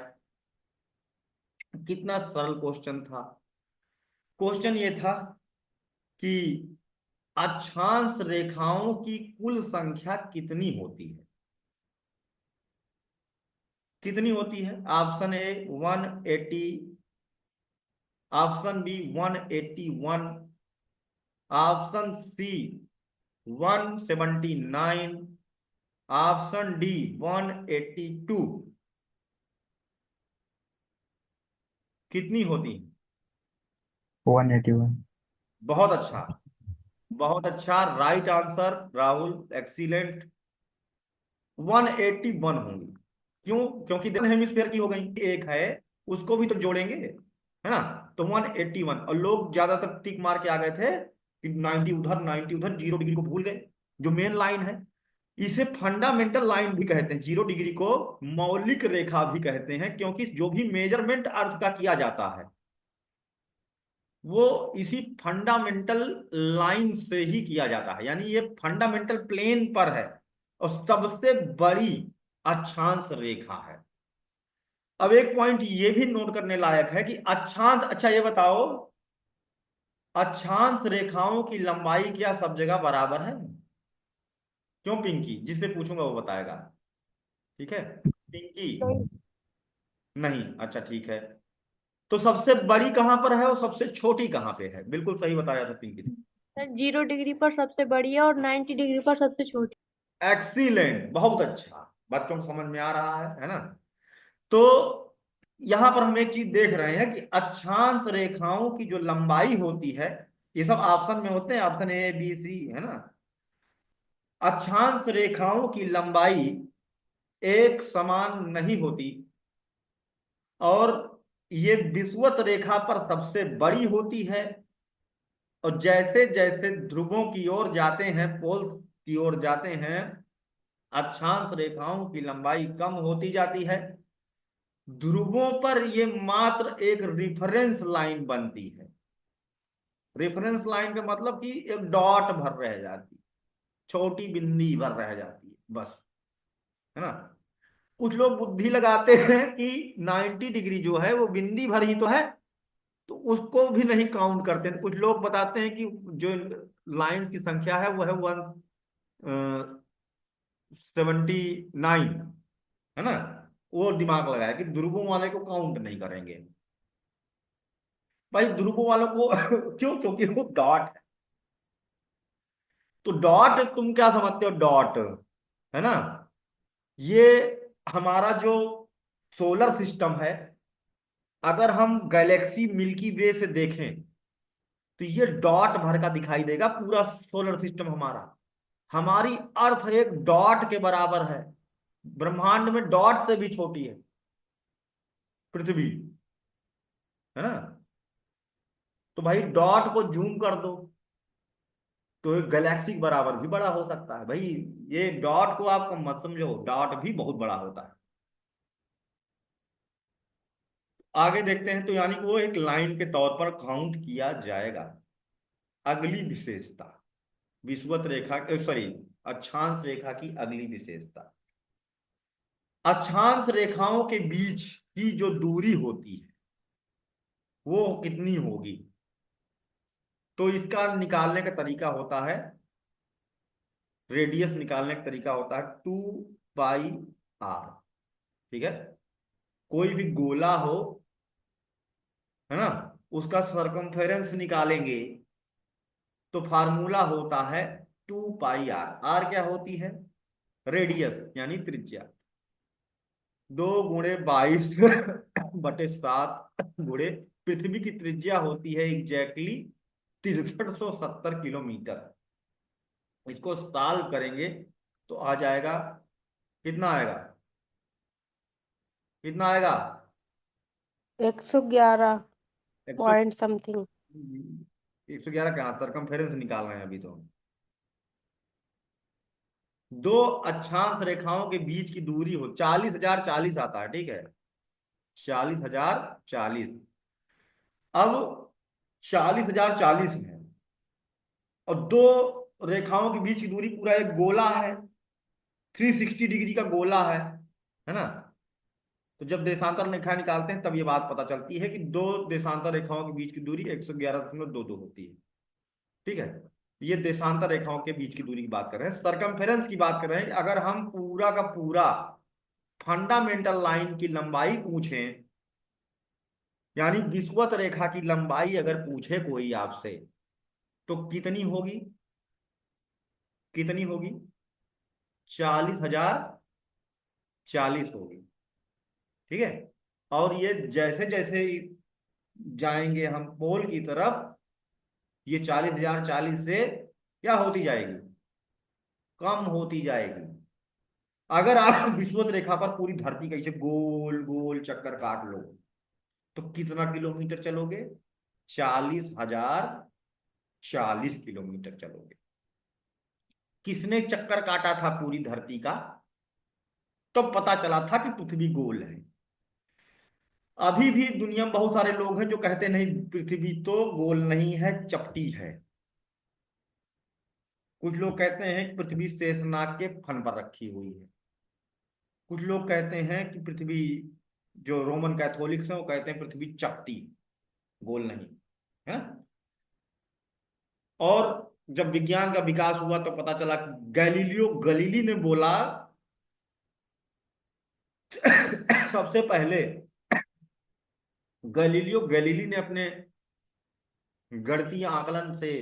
कितना सरल क्वेश्चन था। क्वेश्चन ये था कि अक्षांश रेखाओं की कुल संख्या कितनी होती है। कितनी होती है? Option A 180, option B 181, option C 179, option D 182। कितनी होती? 181। बहुत अच्छा, बहुत अच्छा, राइट आंसर राहुल, एक्सीलेंट। 181 होंगी। क्यों? क्योंकि दोनों हेमिस्फीयर की हो गई, एक है उसको भी तो जोड़ेंगे, है ना? तो 181, और लोग ज्यादातर टिक मार के आ गए थे कि 90 उधर 90 उधर, 0 डिग्री को भूल गए, जो मेन लाइन है। इसे फंडामेंटल लाइन भी कहते हैं, 0 डिग्री को मौलिक रेखा भी कहते हैं, क्योंकि जो भी मेजरमेंट अर्थ का किया जाता है वो इसी फंडामेंटल लाइन से ही किया जाता है, यानी ये फंडामेंटल प्लेन पर है और सबसे बड़ी अक्षांश रेखा है। अब एक पॉइंट ये भी नोट करने लायक है कि अक्षांश, अच्छा ये बताओ, अक्षांश रेखाओं की लंबाई क्या सब जगह बराबर है? क्यों पिंकी? जिससे पूछूंगा वो बताएगा। ठीक है पिंकी? नहीं। नहीं, अच्छा ठीक है। तो सबसे बड़ी कहां पर है और सबसे छोटी कहां पे है? बिल्कुल सही बताया था पिंकी ने। सर 0 डिग्री पर सबसे बड़ी है और 90 डिग्री पर सबसे छोटी। एक्सीलेंट, बहुत अच्छा, बच्चों को समझ में आ रहा है ना? तो यहां पर हम एक चीज देख रहे हैं कि अक्षांश रेखाओं की जो लंबाई होती है, ये सब ऑप्शन में होते हैं, ऑप्शन ए बी सी, है ना? अक्षांश रेखाओं की लंबाई एक समान नहीं होती, और ये विषुवत रेखा पर सबसे बड़ी होती है, और जैसे जैसे ध्रुवों की ओर जाते हैं, पोल्स की ओर जाते हैं, अक्षांश रेखाओं की लंबाई कम होती जाती है। ध्रुवों पर ये मात्र एक रिफरेंस लाइन बनती है। रेफरेंस लाइन का मतलब कि एक डॉट भर रह जाती, छोटी बिंदी भर रह जाती है बस, है ना? कुछ लोग बुद्धि लगाते हैं कि 90 डिग्री जो है वो बिंदी भर ही तो है, तो उसको भी नहीं काउंट करते हैं। कुछ लोग बताते हैं कि जो लाइंस की संख्या है वो है 179, है ना? वो दिमाग लगाया कि ध्रुवों वाले को काउंट नहीं करेंगे। भाई ध्रुवों वालों को क्यों? क्योंकि वो डॉट है। तो डॉट तुम क्या समझते हो? डॉट, है ना? ये हमारा जो सोलर सिस्टम है, अगर हम गैलेक्सी मिल्की वे से देखें तो ये डॉट भर का दिखाई देगा पूरा सोलर सिस्टम हमारा। हमारी अर्थ एक डॉट के बराबर है, ब्रह्मांड में डॉट से भी छोटी है पृथ्वी, है ना? तो भाई डॉट को जूम कर दो तो एक गैलेक्सी के बराबर भी बड़ा हो सकता है भाई। ये डॉट को आपको मत समझो, डॉट भी बहुत बड़ा होता है। आगे देखते हैं, तो यानी कि वो एक लाइन के तौर पर काउंट किया जाएगा। अगली विशेषता, विषुवत रेखा, सॉरी, अक्षांश रेखा की अगली विशेषता, अक्षांश रेखाओं के बीच की जो दूरी होती है वो कितनी होगी? तो इसका निकालने का तरीका होता है, रेडियस निकालने का तरीका होता है 2 पाई आर। ठीक है? कोई भी गोला हो, है ना, उसका सरकमफेरेंस निकालेंगे तो फार्मूला होता है 2 पाई आर। आर क्या होती है? रेडियस यानी त्रिज्या। 2 × 22 / 7 गुणे पृथ्वी की त्रिज्या होती है एग्जैक्टली 6370 किलोमीटर। इसको सॉल्व करेंगे तो आ जाएगा, कितना आएगा? कितना आएगा? 111 एक सौ पॉइंट समथिंग। 111 कहाँ, सरकमफेरेंस निकाल रहे हैं अभी तो। दो अक्षांश रेखाओं के बीच की दूरी हो 40,040 आता है, ठीक है? 40,040। अब 40,040 है और दो रेखाओं के बीच की दूरी पूरा एक गोला है, 360 डिग्री का गोला है ना? तो जब देशांतर रेखा निकालते हैं तब ये बात पता चलती है कि दो देशांतर रेखाओं के बीच की दूरी 111.22 होती है। ठीक है? ये देशांतर रेखाओं के बीच की दूरी की बात कर रहे हैं। सरकमफेरेंस की बात कर रहे हैं, अगर हम पूरा का पूरा फंडामेंटल लाइन की लंबाई पूछें, यानी विषुवत रेखा की लंबाई अगर पूछे कोई आपसे, तो कितनी होगी? कितनी होगी? 40,000 40 होगी। ठीक है। और ये जैसे जैसे जाएंगे हम पोल की तरफ, ये 40,000 40 से क्या होती जाएगी? कम होती जाएगी। अगर आप विषुवत रेखा पर पूरी धरती का ऐसे गोल गोल चक्कर काट लो, तो कितना किलोमीटर चलोगे? 40,000 40 किलोमीटर चलोगे। किसने चक्कर काटा था पूरी धरती का? तब पता चला था कि पृथ्वी गोल है। अभी भी दुनिया में बहुत सारे लोग हैं जो कहते नहीं, पृथ्वी तो गोल नहीं है, चपटी है। कुछ लोग कहते हैं कि पृथ्वी शेषनाग के फन पर रखी हुई है। कुछ लोग कहते हैं कि पृथ्वी, जो रोमन कैथोलिक्स हैं वो कहते हैं पृथ्वी चपटी, गोल नहीं है। और जब विज्ञान का विकास हुआ तो पता चला कि गैलीलियो गलीली ने बोला सबसे पहले गैलीलियो गैलीली ने अपने गणितीय आकलन से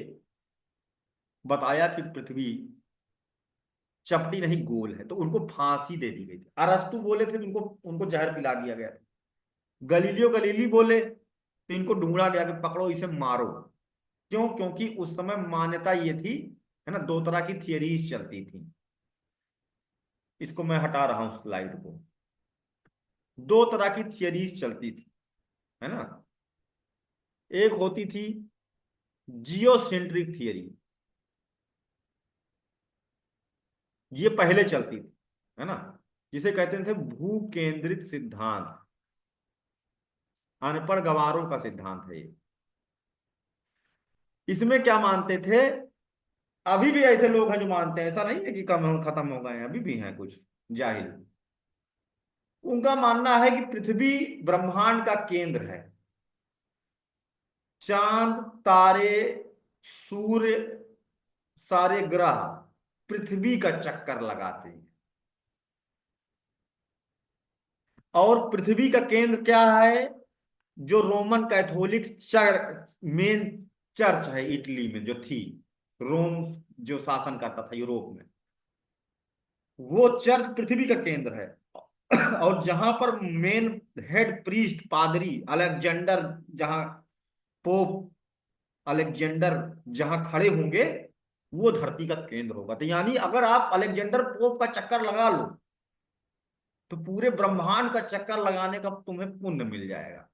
बताया कि पृथ्वी चपटी नहीं गोल है, तो उनको फांसी दे दी गई थी। अरस्तु बोले थे तो उनको उनको जहर पिला दिया गया था। गलीलियो गलीली बोले तो इनको ढूंढा गया कि पकड़ो इसे मारो। क्यों? क्योंकि उस समय मान्यता ये थी, है ना, दो तरह की थियरीज चलती थी। इसको मैं हटा रहा हूं स्लाइड को। दो तरह की थियरीज चलती थी, है ना। एक होती थी जियोसेंट्रिक थियरी, ये पहले चलती थी, है ना, जिसे कहते थे भू केंद्रित सिद्धांत। अनपढ़ गवारों का सिद्धांत है ये। इसमें क्या मानते थे? अभी भी ऐसे लोग हैं जो मानते हैं, ऐसा नहीं है कि खत्म हो गए हैं, अभी भी हैं कुछ जाहिल। उनका मानना है कि पृथ्वी ब्रह्मांड का केंद्र है। चांद, तारे, सूर्य, सारे ग्रह पृथ्वी का चक्कर लगाते हैं। और पृथ्वी का केंद्र क्या है? जो रोमन कैथोलिक मेन चर्च है इटली में जो थी, रोम जो शासन करता था यूरोप में, वो चर्च पृथ्वी का केंद्र है। और जहां पर मेन हेड प्रीस्ट पादरी अलेक्जेंडर, जहां पोप अलेक्जेंडर जहां खड़े होंगे, वो धरती का केंद्र होगा। तो यानी अगर आप अलेक्जेंडर पोप का चक्कर लगा लो, तो पूरे ब्रह्मांड का चक्कर लगाने का तुम्हें पुण्य मिल जाएगा।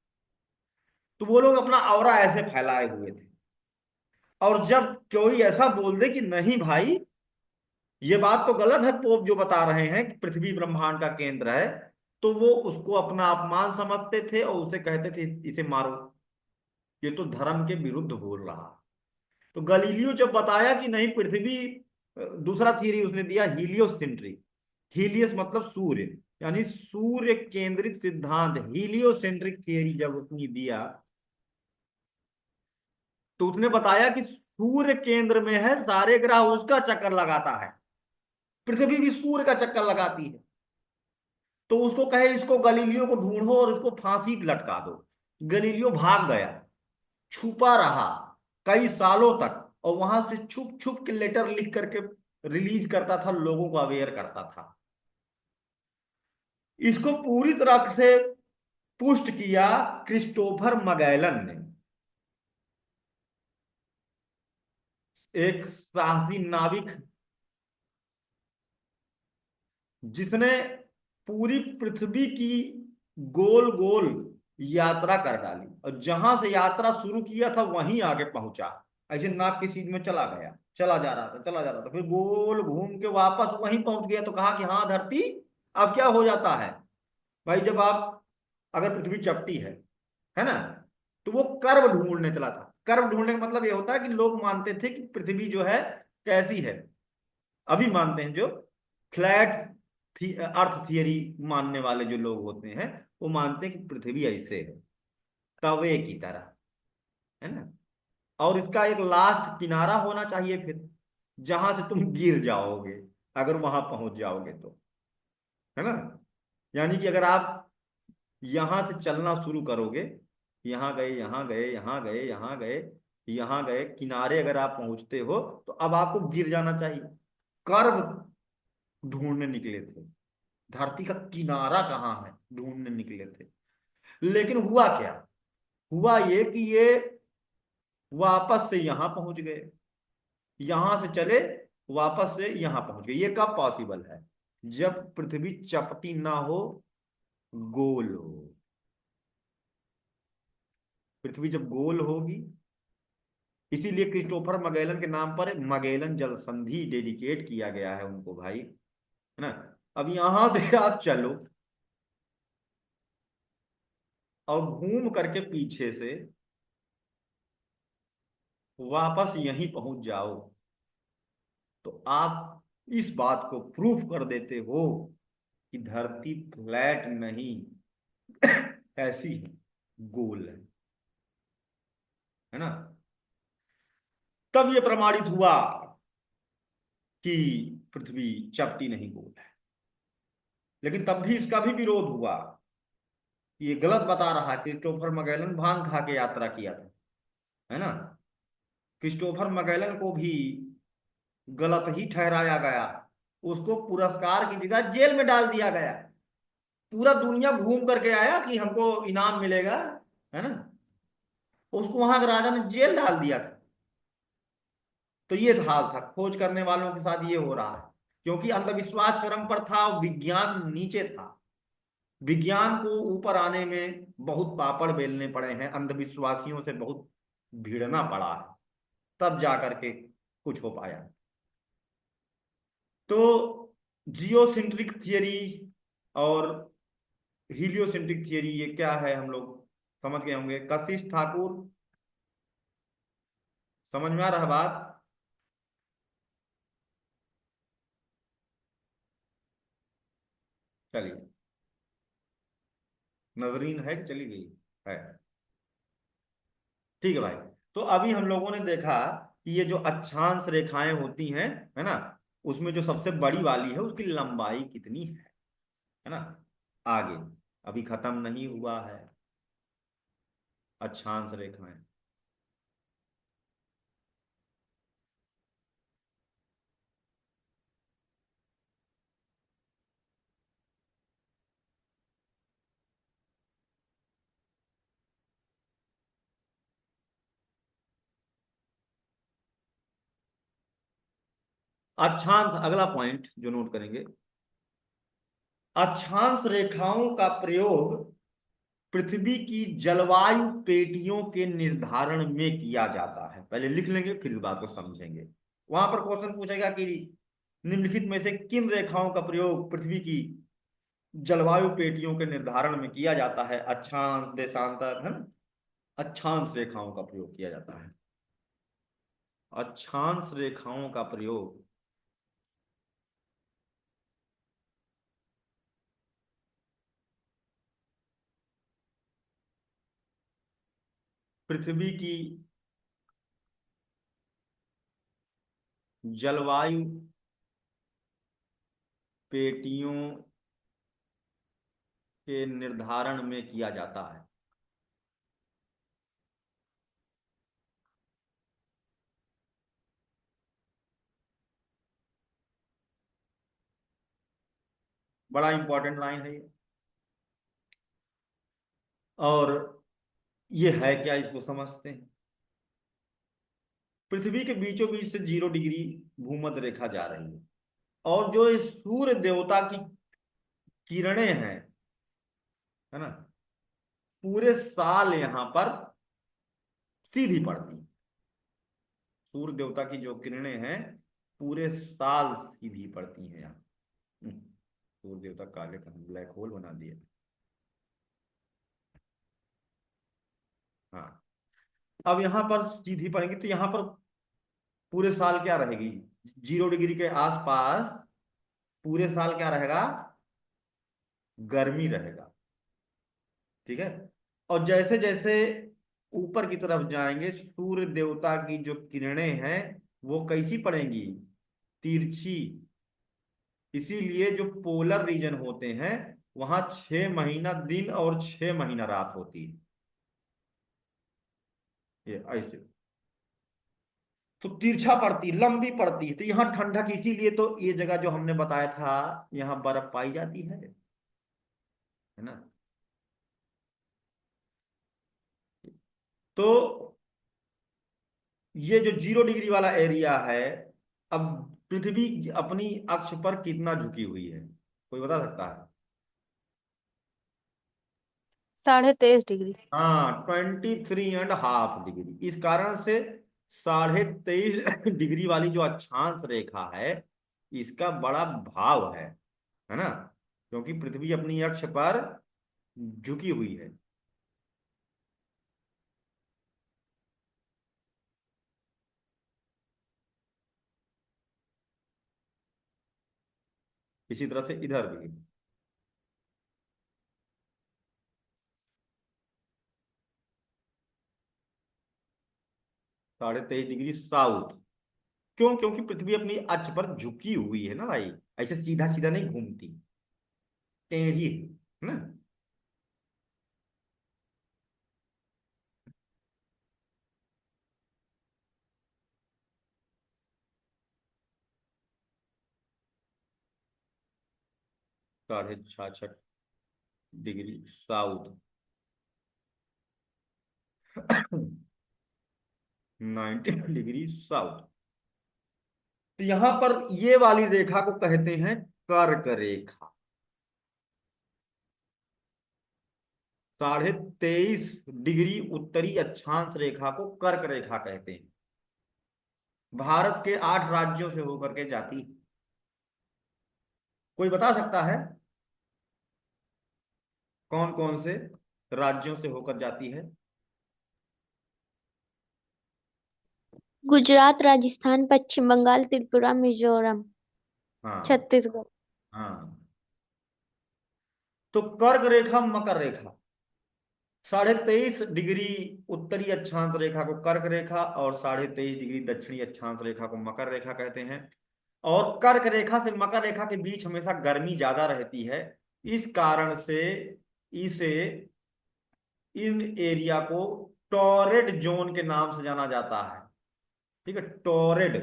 तो वो लोग अपना ऑरा ऐसे फैलाए हुए थे। और जब कोई ऐसा बोल दे कि नहीं भाई, ये बात तो गलत है, पोप जो बता रहे हैं कि पृथ्वी ब्रह्मांड का केंद्र है, तो वो उसको अपना अपमान समझते थे और उसे कहते थे इसे मारो, ये तो धर्म के विरुद्ध बोल रहा। तो गलीलियो जब बताया कि नहीं पृथ्वी, दूसरा थियरी उसने दिया हीलियोसेंट्रिक। हीलियस मतलब सूर्य, यानी सूर्य केंद्रित सिद्धांत, हीलियोसेंट्रिक थियरी जब उसने दिया, तो उसने बताया कि सूर्य केंद्र में है, सारे ग्रह उसका चक्कर लगाता है, पृथ्वी भी सूर्य का चक्कर लगाती है। तो उसको कहे इसको गलीलियो को ढूंढो और इसको फांसी पे लटका दो। गलीलियो भाग गया, छुपा रहा कई सालों तक, और वहां से छुप छुप के लेटर लिख करके रिलीज करता था, लोगों को अवेयर करता था। इसको पूरी तरह से पुष्ट किया क्रिस्टोफर मगैलन ने, एक साहसी नाविक, जिसने पूरी पृथ्वी की गोल गोल यात्रा कर डाली, और जहां से यात्रा शुरू किया था वहीं आगे पहुंचा। ऐसे नाक की सीध में चला गया, चला जा रहा था, चला जा रहा था, फिर गोल घूम के वापस वहीं पहुंच गया। तो कहा कि हाँ धरती, अब क्या हो जाता है भाई, जब आप, अगर पृथ्वी चपटी है ना, तो वो कर्व ढूंढने चला था। कर्व ढूंढने का मतलब ये होता है कि लोग मानते थे कि पृथ्वी जो है कैसी है, अभी मानते हैं जो फ्लैट अर्थ थियरी मानने वाले जो लोग होते हैं, वो मानते हैं कि पृथ्वी ऐसे है, तवे की तरह, है ना। और इसका एक लास्ट किनारा होना चाहिए फिर, जहां से तुम गिर जाओगे अगर वहां पहुंच जाओगे तो, है ना। यानी कि अगर आप यहां से चलना शुरू करोगे, यहाँ गए, यहाँ गए, यहाँ गए, यहाँ गए, यहाँ गए, किनारे अगर आप पहुंचते हो तो अब आपको गिर जाना चाहिए। कर्व ढूंढने निकले थे, धरती का किनारा कहाँ है ढूंढने निकले थे। लेकिन हुआ क्या? हुआ ये कि ये वापस से यहां पहुंच गए, यहां से चले वापस से यहां पहुंच गए। ये कब पॉसिबल है? जब पृथ्वी चपटी ना हो, गोल हो। पृथ्वी जब गोल होगी, इसीलिए क्रिस्टोफर मगेलन के नाम पर मगेलन जल संधि डेडिकेट किया गया है उनको भाई, है ना। अब यहां से आप चलो और घूम करके पीछे से वापस यहीं पहुंच जाओ, तो आप इस बात को प्रूफ कर देते हो कि धरती फ्लैट नहीं ऐसी है, गोल है ना। तब ये प्रमाणित हुआ कि पृथ्वी चपटी नहीं, गोल है। लेकिन तब भी इसका भी विरोध हुआ, ये गलत बता रहा है। क्रिस्टोफर मगेलन भांग खा के यात्रा किया था, है ना। क्रिस्टोफर मगेलन को भी गलत ही ठहराया गया, उसको पुरस्कार की जगह जेल में डाल दिया गया। पूरा दुनिया घूम करके आया कि हमको इनाम मिलेगा, है ना, उसको वहां के राजा ने जेल डाल दिया था। तो ये हाल था, खोज करने वालों के साथ ये हो रहा है, क्योंकि अंधविश्वास चरम पर था और विज्ञान नीचे था। विज्ञान को ऊपर आने में बहुत पापड़ बेलने पड़े हैं, अंधविश्वासियों से बहुत भिड़ना पड़ा है, तब जा करके कुछ हो पाया। तो जियोसेंट्रिक थियरी और हीलियोसेंट्रिक थियरी, ये क्या है हम लोग समझ गए होंगे। कशिश ठाकुर, समझ में आ रहा है बात? चलिए, नजरीन है कि चली गई है? ठीक है भाई। तो अभी हम लोगों ने देखा कि ये जो अक्षांश रेखाएं होती हैं, है ना, उसमें जो सबसे बड़ी वाली है उसकी लंबाई कितनी है ना। आगे अभी खत्म नहीं हुआ है अक्षांश रेखाएं। अक्षांश, अगला पॉइंट जो नोट करेंगे, अक्षांश रेखाओं का प्रयोग पृथ्वी की जलवायु पेटियों के निर्धारण में किया जाता है। पहले लिख लेंगे फिर इस बात को समझेंगे। वहां पर क्वेश्चन पूछेगा कि निम्नलिखित में से किन रेखाओं का प्रयोग पृथ्वी की जलवायु पेटियों के निर्धारण में किया जाता है। अक्षांश, देशांतर, है ना, अक्षांश रेखाओं का प्रयोग किया जाता है। अक्षांश रेखाओं का प्रयोग पृथ्वी की जलवायु पेटियों के निर्धारण में किया जाता है। बड़ा इंपॉर्टेंट लाइन है ये। और ये है क्या, इसको समझते हैं। पृथ्वी के बीचों बीच से 0 डिग्री भूमध्य रेखा जा रही है, और जो इस सूर्य देवता की किरणें हैं, है ना, पूरे साल यहां पर सीधी पड़ती हैं। सूर्य देवता की जो किरणें हैं पूरे साल सीधी पड़ती हैं यहाँ। सूर्य देवता काले का ब्लैक होल बना दिया। हाँ, अब यहाँ पर सीधी पड़ेगी तो यहाँ पर पूरे साल क्या रहेगी, 0 डिग्री के आसपास पूरे साल क्या रहेगा, गर्मी रहेगा। ठीक है। और जैसे जैसे ऊपर की तरफ जाएंगे, सूर्य देवता की जो किरणें हैं वो कैसी पड़ेंगी, तिरछी। इसीलिए जो पोलर रीजन होते हैं वहां 6 महीना दिन और 6 महीना रात होती है। ये ऐसे तो तिरछा पड़ती, लंबी पड़ती है, तो यहाँ ठंडक, इसीलिए तो ये जगह जो हमने बताया था, यहाँ बर्फ पाई जाती है ना। तो ये जो 0 डिग्री वाला एरिया है, अब पृथ्वी अपनी अक्ष पर कितना झुकी हुई है, कोई बता सकता है? 23.5 डिग्री। हाँ, 23.5 डिग्री। इस कारण से 23.5 डिग्री वाली जो अक्षांश रेखा है, इसका बड़ा भाव है ना, क्योंकि पृथ्वी अपनी अक्ष पर झुकी हुई है। इसी तरह से इधर भी 23.5 डिग्री साउथ। क्यों? क्योंकि पृथ्वी अपनी अक्ष पर झुकी हुई है ना भाई, ऐसे सीधा सीधा नहीं घूमती, टेढ़ी है ना। 66.5 डिग्री साउथ, 90 डिग्री साउथ। तो यहां पर ये वाली रेखा को कहते हैं कर्क रेखा। 23.5 डिग्री उत्तरी अक्षांश रेखा को कर्क रेखा कहते हैं। भारत के 8 राज्यों से होकर के जाती है। कोई बता सकता है कौन कौन से राज्यों से होकर जाती है? गुजरात, राजस्थान, पश्चिम बंगाल, त्रिपुरा, मिजोरम, हाँ। छत्तीसगढ़। हाँ, तो कर्क रेखा, मकर रेखा, 23.5 डिग्री उत्तरी अक्षांश रेखा को कर्क रेखा और 23.5 डिग्री दक्षिणी अक्षांश रेखा को मकर रेखा कहते हैं। और कर्क रेखा से मकर रेखा के बीच हमेशा गर्मी ज्यादा रहती है। इस कारण से इसे, इन एरिया को टॉरेड जोन के नाम से जाना जाता है। ठीक है, टॉरेड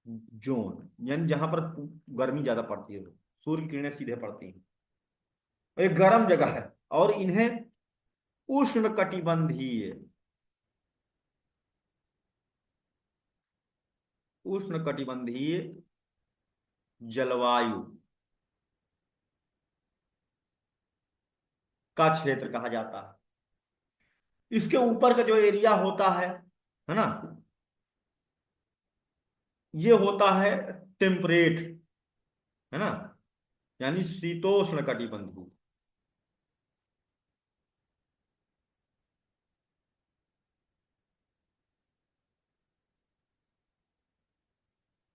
जोन, यानी जहां पर गर्मी ज्यादा पड़ती है, सूर्य किरणें सीधे पड़ती हैं, एक गर्म जगह है। और इन्हें उष्ण कटिबंधीय, उष्ण कटिबंधीय जलवायु का क्षेत्र कहा जाता है। इसके ऊपर का जो एरिया होता है ना, ये होता है टेम्परेट, है ना, यानी शीतोष्ण कटिबंधीय।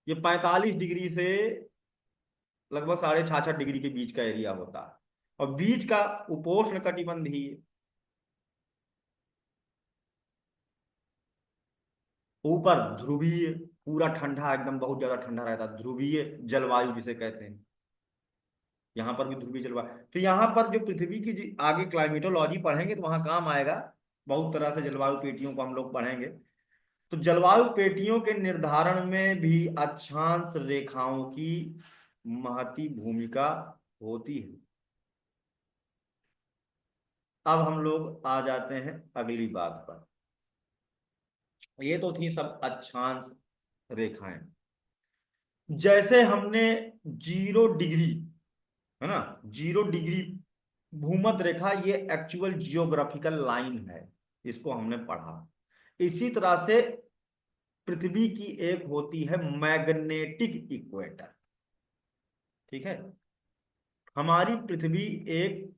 ये 45 डिग्री से लगभग 66.5 डिग्री के बीच का एरिया होता है। और बीच का उपोष्ण कटिबंधीय, ऊपर ध्रुवीय, पूरा ठंडा, एकदम बहुत ज्यादा ठंडा रहता है, ध्रुवीय जलवायु जिसे कहते हैं। यहाँ पर भी ध्रुवीय जलवायु। तो यहाँ पर जो पृथ्वी की आगे क्लाइमेटोलॉजी पढ़ेंगे तो वहां काम आएगा। बहुत तरह से जलवायु पेटियों को हम लोग पढ़ेंगे। तो जलवायु पेटियों के निर्धारण में भी अक्षांश रेखाओं की महती भूमिका होती है। अब हम लोग आ जाते हैं अगली बात पर। ये तो थी सब अक्षांश रेखाएं। जैसे हमने 0 डिग्री, है ना, 0 डिग्री भूमध्य रेखा, ये एक्चुअल जियोग्राफिकल लाइन है, इसको हमने पढ़ा। इसी तरह से पृथ्वी की एक होती है मैग्नेटिक इक्वेटर। ठीक है, हमारी पृथ्वी एक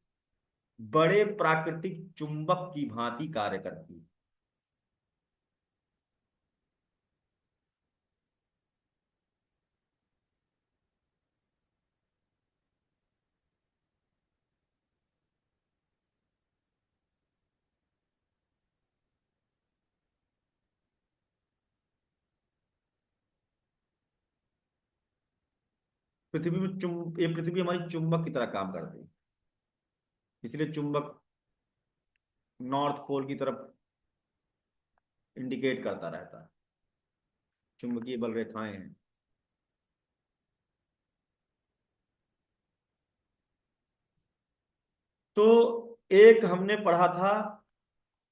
बड़े प्राकृतिक चुंबक की भांति कार्य करती है। ये पृथ्वी हमारी चुंबक की तरह काम करती है, इसलिए चुंबक नॉर्थ पोल की तरफ इंडिकेट करता रहता है, चुंबकीय बल रेखाएं हैं। तो एक हमने पढ़ा था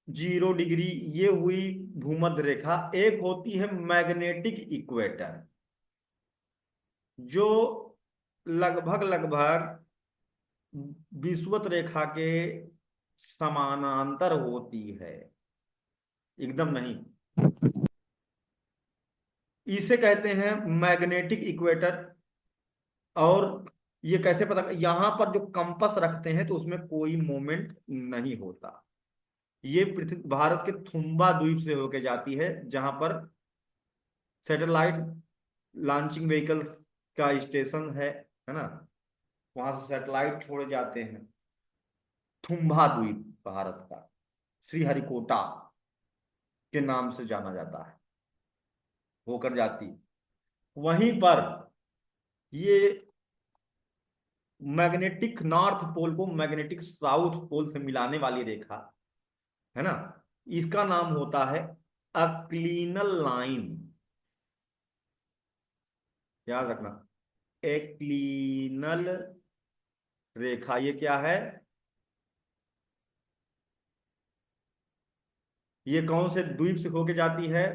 0 डिग्री, ये हुई भूमध्य रेखा। एक होती है मैग्नेटिक इक्वेटर, जो लगभग लगभग विषुवत रेखा के समानांतर होती है, एकदम नहीं। इसे कहते हैं मैग्नेटिक इक्वेटर। और ये कैसे पता, यहां पर जो कंपास रखते हैं तो उसमें कोई मोमेंट नहीं होता। ये पृथ्वी भारत के थुम्बा द्वीप से होके जाती है, जहां पर सैटेलाइट लॉन्चिंग व्हीकल्स का स्टेशन है ना, वहां से सैटेलाइट छोड़े जाते हैं। थुम्बा द्वीप भारत का श्रीहरिकोटा के नाम से जाना जाता है, होकर जाती। वहीं पर ये मैग्नेटिक नॉर्थ पोल को मैग्नेटिक साउथ पोल से मिलाने वाली रेखा है ना, इसका नाम होता है अक्लीनल लाइन। याद रखना, एक्लिनल रेखा ये क्या है? ये कौन से द्वीप से होके जाती है?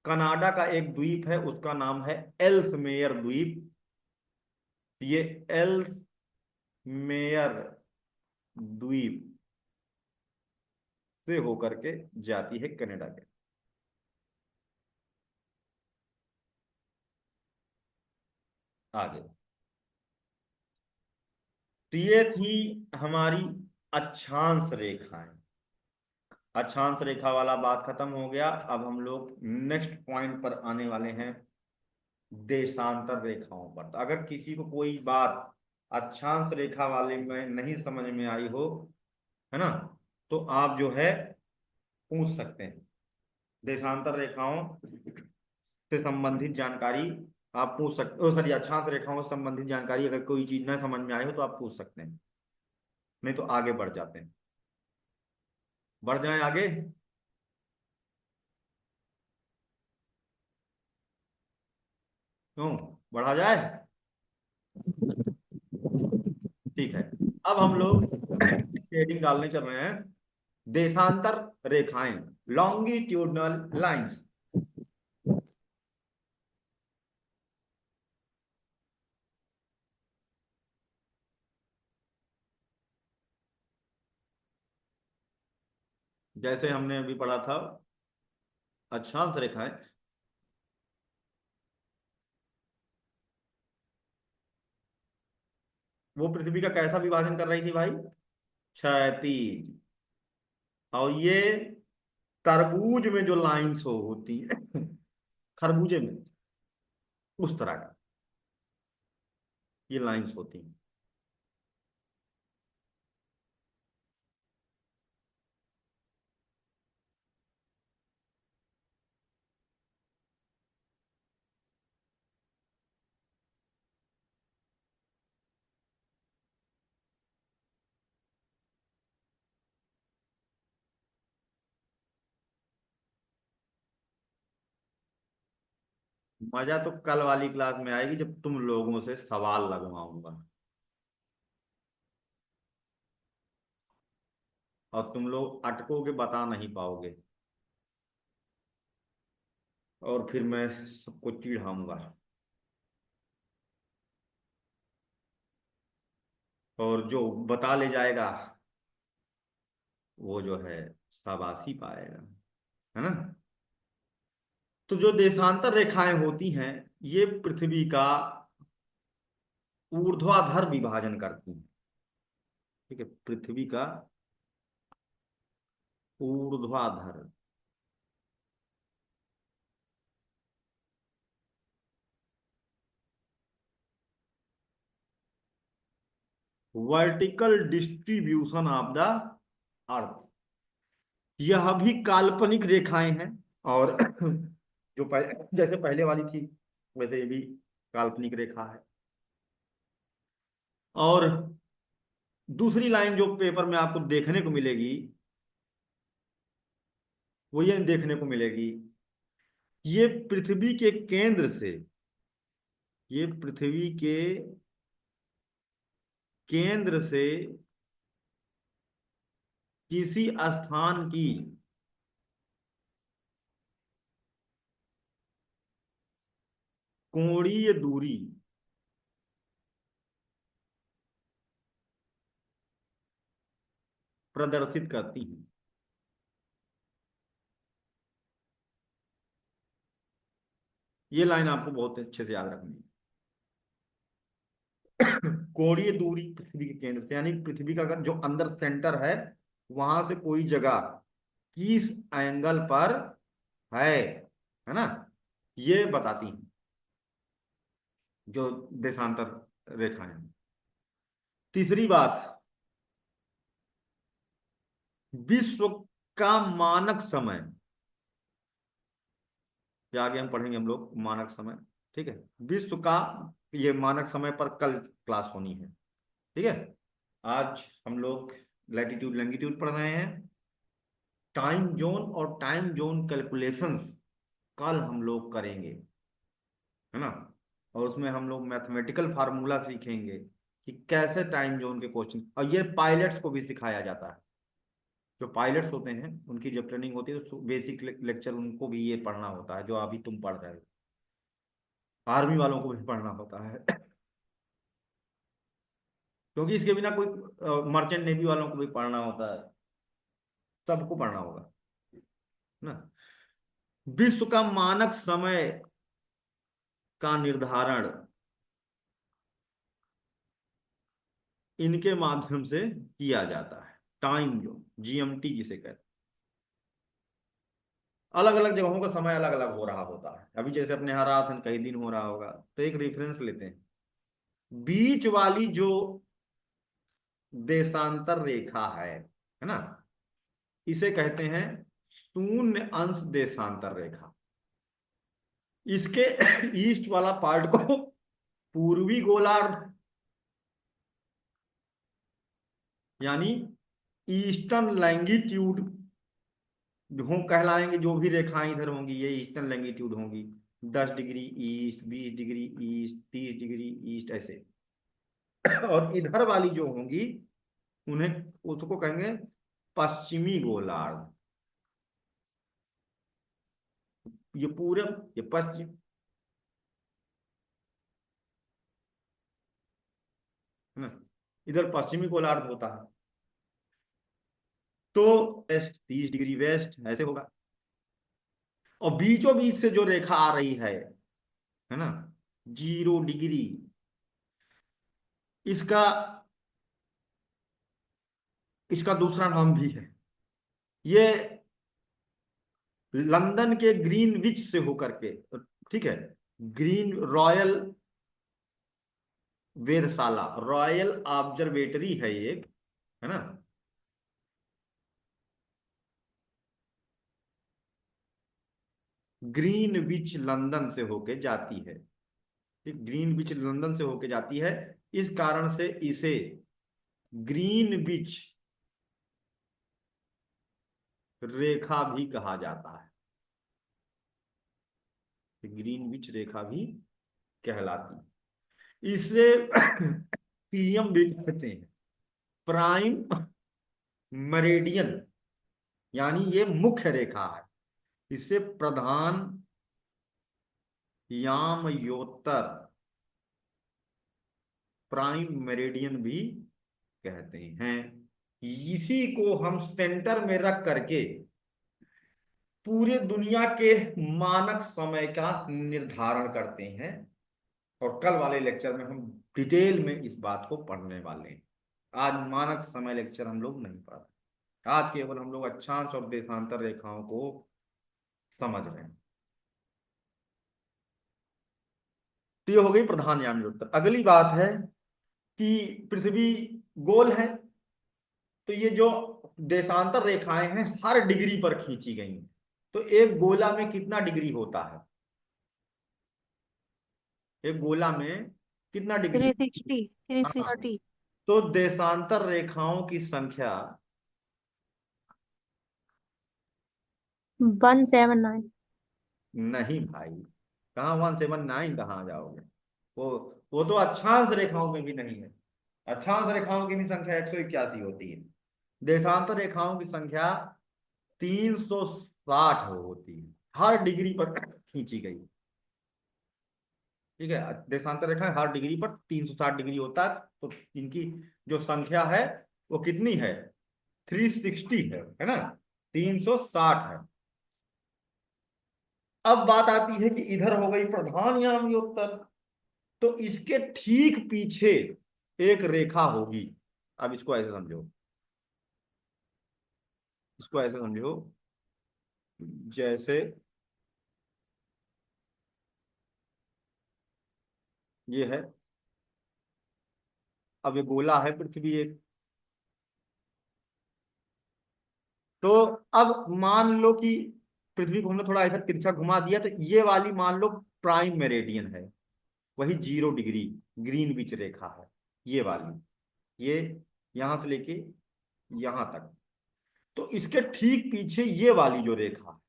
कनाडा का एक द्वीप है, उसका नाम है एल्समेयर द्वीप। ये एल्समेयर द्वीप से होकर के जाती है कनाडा के। आगे तो ये थी हमारी अक्षांश रेखाएं। अक्षांश रेखा वाला बात खत्म हो गया। अब हम लोग नेक्स्ट पॉइंट पर आने वाले हैं, देशांतर रेखाओं पर। तो अगर किसी को कोई बात अक्षांश रेखा वाले में नहीं समझ में आई हो, है ना, तो आप जो है पूछ सकते हैं। देशांतर रेखाओं से संबंधित जानकारी आप पूछ सकते हो, सॉरी, अक्षांश रेखाओं से संबंधित जानकारी अगर कोई चीज ना समझ में आई हो तो आप पूछ सकते हैं, नहीं तो आगे बढ़ जाते हैं। बढ़ जाएं आगे। क्यों बढ़ा जाए? ठीक है। अब हम लोग हेडिंग डालने चल रहे हैं, देशांतर रेखाएं, लॉन्गिट्यूडनल लाइंस। जैसे हमने अभी पढ़ा था अक्षांश रेखाएं, वो पृथ्वी का कैसा विभाजन कर रही थी भाई? क्षैतिज। और ये तरबूज में जो लाइंस होती है खरबूजे में, उस तरह का ये लाइंस होती हैं। मजा तो कल वाली क्लास में आएगी जब तुम लोगों से सवाल लगवाऊंगा और तुम लोग अटकोगे, बता नहीं पाओगे, और फिर मैं सबको चिढ़ाऊंगा। और जो बता ले जाएगा वो जो है शाबाशी पाएगा, है ना। तो जो देशांतर रेखाएं होती हैं, ये पृथ्वी का ऊर्ध्वाधर विभाजन करती हैं। ठीक है, पृथ्वी का ऊर्ध्वाधर, vertical distribution of the earth. यह भी काल्पनिक रेखाएं हैं, और जो जैसे पहले वाली थी वैसे ये भी काल्पनिक रेखा है। और दूसरी लाइन जो पेपर में आपको देखने को मिलेगी वो ये देखने को मिलेगी, ये पृथ्वी के केंद्र से, ये पृथ्वी के केंद्र से किसी स्थान की कोणीय दूरी प्रदर्शित करती है। ये लाइन आपको बहुत अच्छे से याद रखनी है। कोणीय दूरी पृथ्वी के केंद्र से, यानी पृथ्वी का अगर जो अंदर सेंटर है वहां से कोई जगह किस एंगल पर है ना, ये बताती है जो देशांतर रेखाएं हैं। तीसरी बात, विश्व का मानक समय, ये आगे हम पढ़ेंगे हम लोग मानक समय, ठीक है। विश्व का ये मानक समय पर कल क्लास होनी है, ठीक है। आज हम लोग लैटिट्यूड लैंगिट्यूड पढ़ रहे हैं। टाइम जोन और टाइम जोन कैलकुलेशंस कल हम लोग करेंगे, है ना। और उसमें हम लोग मैथमेटिकल फार्मूला सीखेंगे कि कैसे टाइम जोन के क्वेश्चन, और ये पायलट्स को भी सिखाया जाता है। जो पायलट्स होते हैं उनकी जब ट्रेनिंग होती है तो बेसिक लेक्चर उनको भी ये पढ़ना होता है जो अभी तुम पढ़ रहे हो। आर्मी वालों को भी पढ़ना होता है क्योंकि इसके बिना कोई, मर्चेंट नेवी वालों को भी पढ़ना होता है, सबको पढ़ना होगा ना। विश्व का मानक समय का निर्धारण इनके माध्यम से किया जाता है। टाइम जोन, जीएमटी जिसे कहते हैं। अलग अलग जगहों का समय अलग अलग हो रहा होता है। अभी जैसे अपने यहाँ रात है, कई दिन हो रहा होगा, तो एक रेफरेंस लेते हैं। बीच वाली जो देशांतर रेखा है ना, इसे कहते हैं शून्य अंश देशांतर रेखा। इसके ईस्ट वाला पार्ट को पूर्वी गोलार्ध, यानी ईस्टर्न लैंगिट्यूड हो कहलाएंगे। जो भी रेखाएं इधर होंगी ये ईस्टर्न लैंगिट्यूड होंगी। 10 degree east, 20 degree east, 30 degree east, ऐसे। और इधर वाली जो होंगी उन्हें, उसको कहेंगे पश्चिमी गोलार्ध। ये पूरब, ये पश्चिम, है ना। इधर पश्चिमी गोलार्ध होता है तो वेस्ट, 30 डिग्री वेस्ट ऐसे होगा। और बीचों बीच से जो रेखा आ रही है ना, 0 डिग्री, इसका इसका दूसरा नाम भी है। ये लंदन के ग्रीनविच से होकर के, ठीक है, ग्रीन रॉयल वेधशाला, रॉयल ऑब्जर्वेटरी है एक, है ना। ग्रीनविच लंदन से होके जाती है, ठीक, ग्रीनविच लंदन से होके जाती है। इस कारण से इसे ग्रीनविच रेखा भी कहा जाता है। ग्रीनविच रेखा भी कहलाती है। इसे पीएम भी कहते हैं, प्राइम मेरिडियन, यानी ये मुख्य रेखा है। इसे प्रधान यामयोत्तर, प्राइम मेरिडियन भी कहते हैं। इसी को हम सेंटर में रख करके पूरे दुनिया के मानक समय का निर्धारण करते हैं। और कल वाले लेक्चर में हम डिटेल में इस बात को पढ़ने वाले हैं। आज मानक समय लेक्चर हम लोग नहीं पढ़ रहे, आज केवल हम लोग अक्षांश और देशांतर रेखाओं को समझ रहे हैं। तो ये हो गई प्रधान यामयोत्तर। अगली बात है कि पृथ्वी गोल है, तो ये जो देशांतर रेखाएं हैं हर डिग्री पर खींची गई हैं। तो एक गोला में कितना डिग्री होता है, एक गोला में कितना डिग्री? 360, थ्री हाँ, सिक्सटी तो देशांतर रेखाओं की संख्या 179। नहीं भाई, कहाँ 179 कहाँ जाओगे? वो वो तो अक्षांश रेखाओं में भी नहीं है। अक्षांश रेखाओं की भी संख्या 181 होती है। देशांतर रेखाओं की संख्या 360 होती है, हर डिग्री पर खींची गई। ठीक है, देशांतर रेखा हर डिग्री पर 360 डिग्री होता है। तो इनकी जो संख्या है वो कितनी है? 360 है ना? 360 है। अब बात आती है कि इधर हो गई प्रधान यामी उत्तर, तो इसके ठीक पीछे एक रेखा होगी। अब इसको ऐसे समझो, इसको ऐसे समझो, जैसे ये है, अब ये गोला है पृथ्वी एक। तो अब मान लो कि पृथ्वी को हमने थोड़ा ऐसा तिरछा घुमा दिया, तो ये वाली मान लो प्राइम मेरिडियन है, वही 0 डिग्री ग्रीनविच रेखा है, ये वाली, ये यहां से लेके यहां तक। तो इसके ठीक पीछे ये वाली जो रेखा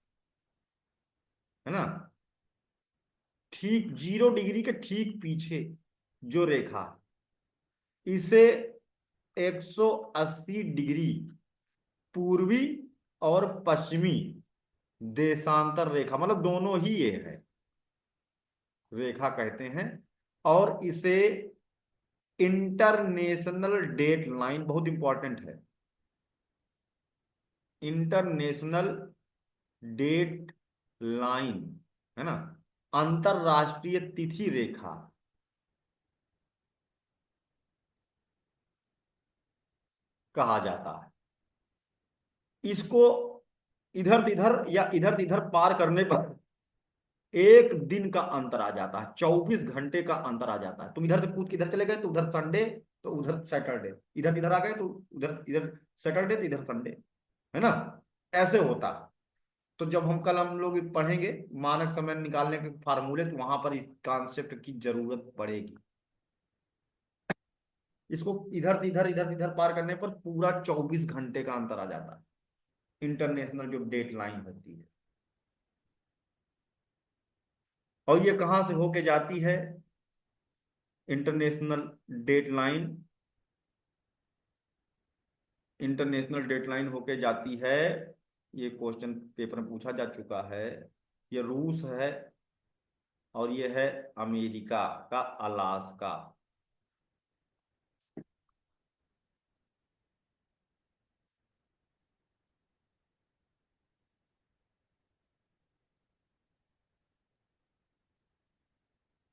है ना, ठीक 0 डिग्री के ठीक पीछे जो रेखा है, इसे 180 डिग्री पूर्वी और पश्चिमी देशांतर रेखा, मतलब दोनों ही ये है, रेखा कहते हैं। और इसे इंटरनेशनल डेट लाइन, बहुत इंपॉर्टेंट है, इंटरनेशनल डेट लाइन, है ना, अंतरराष्ट्रीय तिथि रेखा कहा जाता है इसको। इधर से इधर या इधर से इधर पार करने पर एक दिन का अंतर आ जाता है, 24 घंटे का अंतर आ जाता है। तुम इधर से कूद के इधर चले गए तो उधर संडे, तो उधर सैटरडे, इधर इधर आ गए तो उधर इधर सैटरडे, तो इधर संडे, है ना, ऐसे होता है। तो जब हम लोग पढ़ेंगे मानक समय निकालने के फार्मूले, तो वहां पर इस कॉन्सेप्ट की जरूरत पड़ेगी। इसको इधर से इधर, इधर से इधर पार करने पर पूरा 24 घंटे का अंतर आ जाता है, इंटरनेशनल जो डेट लाइन होती है। और ये कहाँ से होके जाती है international date line? International date line होके जाती है, ये क्वेश्चन पेपर में पूछा जा चुका है, ये रूस है और ये है अमेरिका का अलास्का।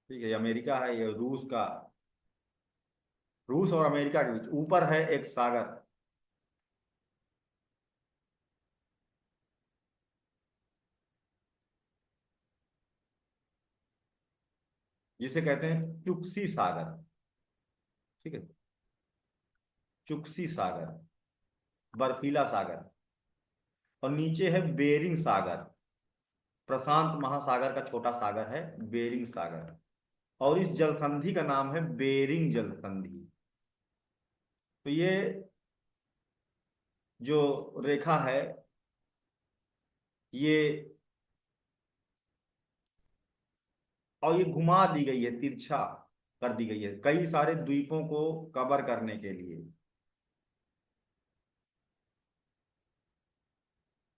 ठीक है, ये अमेरिका है, ये रूस का, रूस और अमेरिका के बीच ऊपर है एक सागर, जिसे कहते हैं चुक्सी सागर। ठीक है, चुक्सी सागर, बर्फीला सागर। और नीचे है बेरिंग सागर, प्रशांत महासागर का छोटा सागर है बेरिंग सागर। और इस जलसंधि का नाम है बेरिंग जलसंधि। तो ये जो रेखा है, ये, और ये घुमा दी गई है, तिरछा कर दी गई है कई सारे द्वीपों को कवर करने के लिए,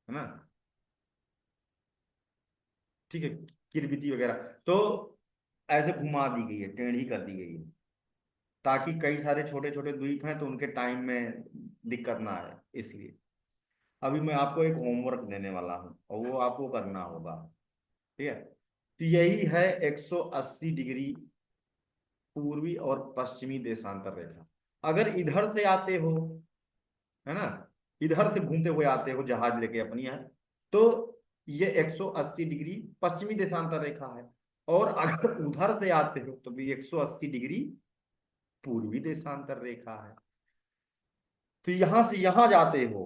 है ना। ठीक है, किरबिती वगैरह, तो ऐसे घुमा दी गई है, टेढ़ी कर दी गई है, ताकि कई सारे छोटे छोटे द्वीप हैं तो उनके टाइम में दिक्कत ना आए, इसलिए। अभी मैं आपको एक होमवर्क देने वाला हूँ और वो आपको करना होगा। ठीक है, तो यही है 180 डिग्री पूर्वी और पश्चिमी देशांतर रेखा। अगर इधर से आते हो, है ना, इधर से घूमते हुए आते हो जहाज लेके अपनी यहाँ, तो ये 180 डिग्री पश्चिमी देशांतर रेखा है। और अगर उधर से आते हो तो भी 180 डिग्री पूर्वी देशांतर रेखा है। तो यहां से यहां जाते हो,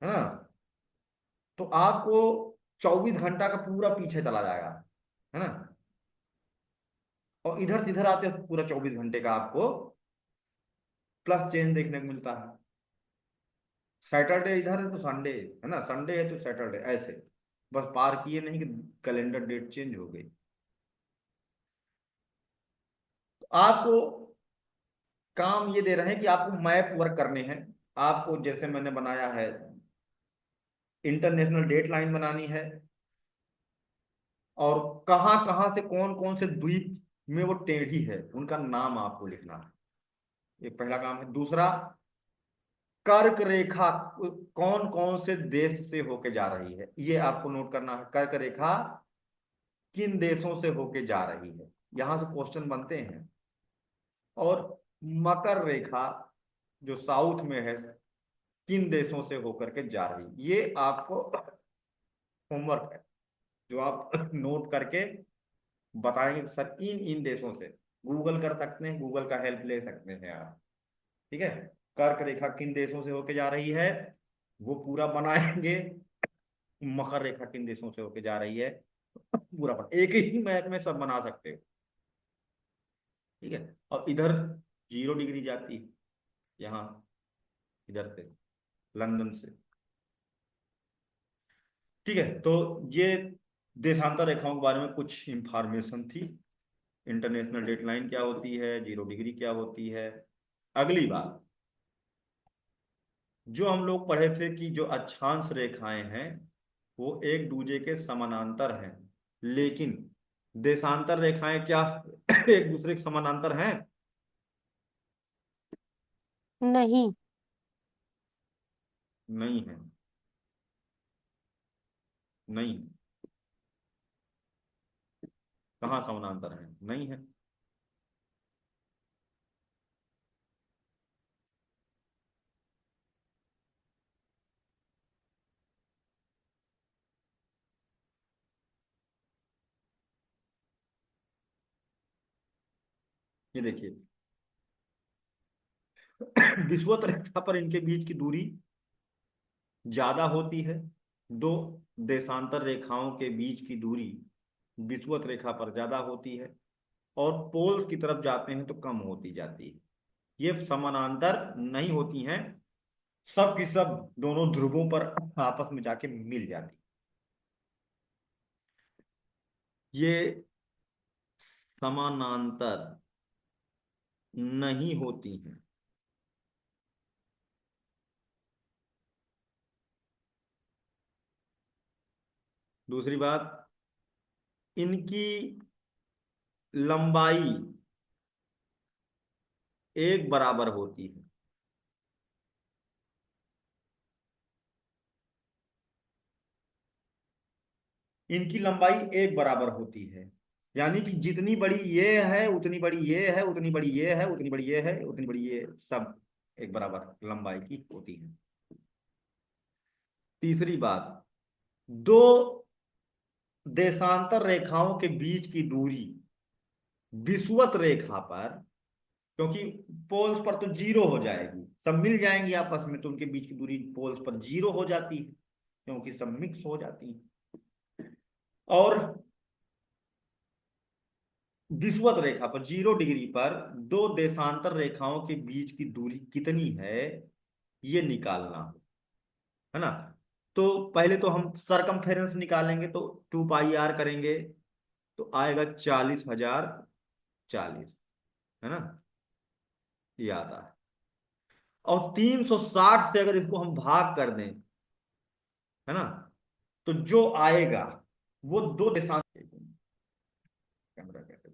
है ना, तो आपको 24 घंटा का पूरा पीछे चला जाएगा, है ना। और इधर से इधर आते हो पूरा 24 घंटे का आपको प्लस चेंज देखने को मिलता है। सैटरडे इधर है तो संडे है ना, संडे है तो सैटरडे, ऐसे बस पार किए नहीं कि कैलेंडर डेट चेंज हो गई। तो आपको काम ये दे रहे हैं कि आपको मैप वर्क करने हैं। आपको जैसे मैंने बनाया है, इंटरनेशनल डेट लाइन बनानी है, और कहाँ कहाँ से कौन कौन से द्वीप में वो टेढ़ी है उनका नाम आपको लिखना है। ये पहला काम है। दूसरा, कर्क रेखा कौन कौन से देश से होके जा रही है ये आपको नोट करना है। कर्क रेखा किन देशों से होके जा रही है, यहां से क्वेश्चन बनते हैं। और मकर रेखा जो साउथ में है किन देशों से होकर के जा रही है, ये आपको होमवर्क है जो आप नोट करके बताएंगे सर इन इन देशों से। गूगल कर सकते हैं, गूगल का हेल्प ले सकते हैं आप। ठीक है, कर्क रेखा किन देशों से होके जा रही है वो पूरा बनाएंगे। मकर रेखा किन देशों से होके जा रही है पूरा बना, एक ही मैप में सब बना सकते हो। ठीक है, और इधर 0 डिग्री जाती है यहाँ, इधर से लंदन से। ठीक है, तो ये देशांतर रेखाओं के बारे में कुछ इंफॉर्मेशन थी। इंटरनेशनल डेटलाइन क्या होती है, 0 डिग्री क्या होती है। अगली बात जो हम लोग पढ़े थे कि जो अक्षांश रेखाएं हैं वो एक दूसरे के समानांतर हैं, लेकिन देशांतर रेखाएं क्या एक दूसरे के समानांतर हैं? नहीं। नहीं है, नहीं। कहाँ समानांतर है? नहीं है। ये देखिए विषुवत रेखा पर इनके बीच की दूरी ज्यादा होती है। दो देशांतर रेखाओं के बीच की दूरी विषुवत रेखा पर ज्यादा होती है, और पोल्स की तरफ जाते हैं तो कम होती जाती है। ये समानांतर नहीं होती हैं, सब की सब दोनों ध्रुवों पर आपस में जाके मिल जाती। ये समानांतर नहीं होती हैं। दूसरी बात, इनकी लंबाई एक बराबर होती है। इनकी लंबाई एक बराबर होती है, यानी कि जितनी बड़ी ये है उतनी बड़ी ये है, उतनी बड़ी ये है, उतनी बड़ी ये है, उतनी बड़ी ये, सब एक बराबर लंबाई की होती है। तीसरी बात, दो देशांतर रेखाओं के बीच की दूरी विषुवत रेखा पर, क्योंकि पोल्स पर तो 0 हो जाएगी, सब मिल जाएंगी आपस में, तो उनके बीच की दूरी पोल्स पर 0 हो जाती है क्योंकि सब मिक्स हो जाती है। और विषुवत रेखा पर 0 डिग्री पर दो देशांतर रेखाओं के बीच की दूरी कितनी है ये निकालना हो, है ना। तो पहले तो हम सरकमफेरेंस निकालेंगे, तो 2 पाई r करेंगे तो आएगा 40,040, है ना, ये आता है। और 360 से अगर इसको हम भाग कर दें, है ना, तो जो आएगा वो दो देशांतर, कैमरा कैसे,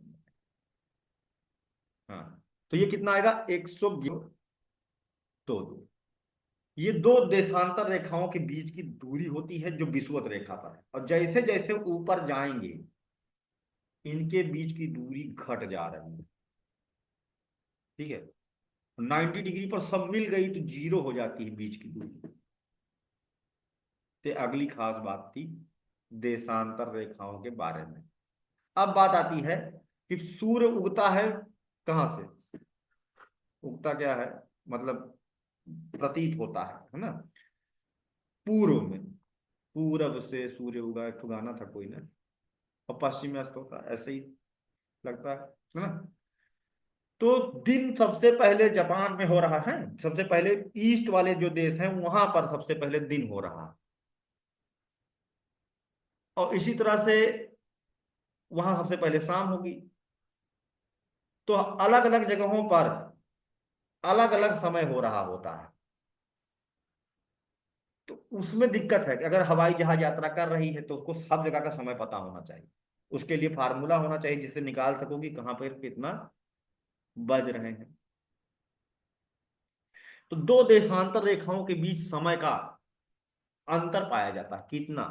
हाँ, तो ये कितना आएगा 111, तो ये दो देशांतर रेखाओं के बीच की दूरी होती है जो विषुवत रेखा पर है, और जैसे जैसे ऊपर जाएंगे इनके बीच की दूरी घट जा रही है। ठीक है, 90 डिग्री पर सब मिल गई तो 0 हो जाती है बीच की दूरी। तो अगली खास बात थी देशांतर रेखाओं के बारे में। अब बात आती है कि सूर्य उगता है कहाँ से, उगता क्या है, मतलब प्रतीत होता है ना, पूर्व में। पूरब से सूर्य उगा, एक तो गाना था कोई ना, और पश्चिम में अस्त होता है, ऐसे ही लगता है ना। तो दिन सबसे पहले जापान में हो रहा है, सबसे पहले ईस्ट वाले जो देश हैं वहां पर सबसे पहले दिन हो रहा है, और इसी तरह से वहां सबसे पहले शाम होगी। तो अलग अलग जगहों पर अलग अलग समय हो रहा होता है। तो उसमें दिक्कत है कि अगर हवाई जहाज यात्रा कर रही है तो उसको सब जगह का समय पता होना चाहिए। उसके लिए फार्मूला होना चाहिए जिससे निकाल सको कि कहाँ पर कितना बज रहे हैं। तो दो देशांतर रेखाओं के बीच समय का अंतर पाया जाता है कितना।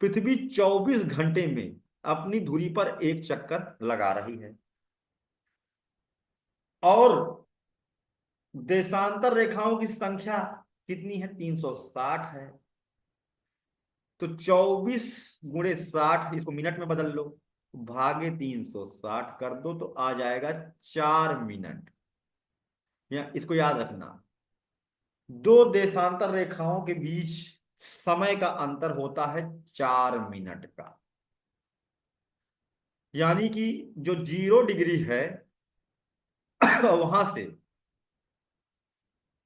पृथ्वी 24 घंटे में अपनी धुरी पर एक चक्कर लगा रही है, और देशांतर रेखाओं की संख्या कितनी है, 360 है। तो 24 × 60, इसको मिनट में बदल लो, भागे 360 कर दो तो आ जाएगा 4 मिनट। या इसको याद रखना, दो देशांतर रेखाओं के बीच समय का अंतर होता है 4 मिनट का। यानी कि जो 0 डिग्री है वहां से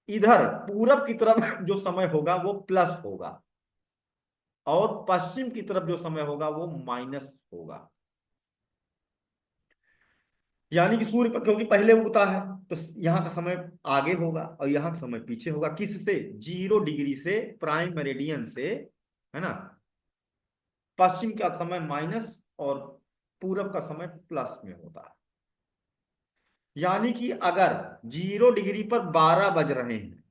इधर पूरब की तरफ जो समय होगा वो प्लस होगा, और पश्चिम की तरफ जो समय होगा वो माइनस होगा। यानी कि सूर्य क्योंकि पहले उगता है तो यहाँ का समय आगे होगा और यहाँ का समय पीछे होगा। किससे, 0 डिग्री से, प्राइम मेरिडियन से, है ना। पश्चिम का समय माइनस और पूरब का समय प्लस में होता है। यानी कि अगर 0 डिग्री पर 12 बज रहे हैं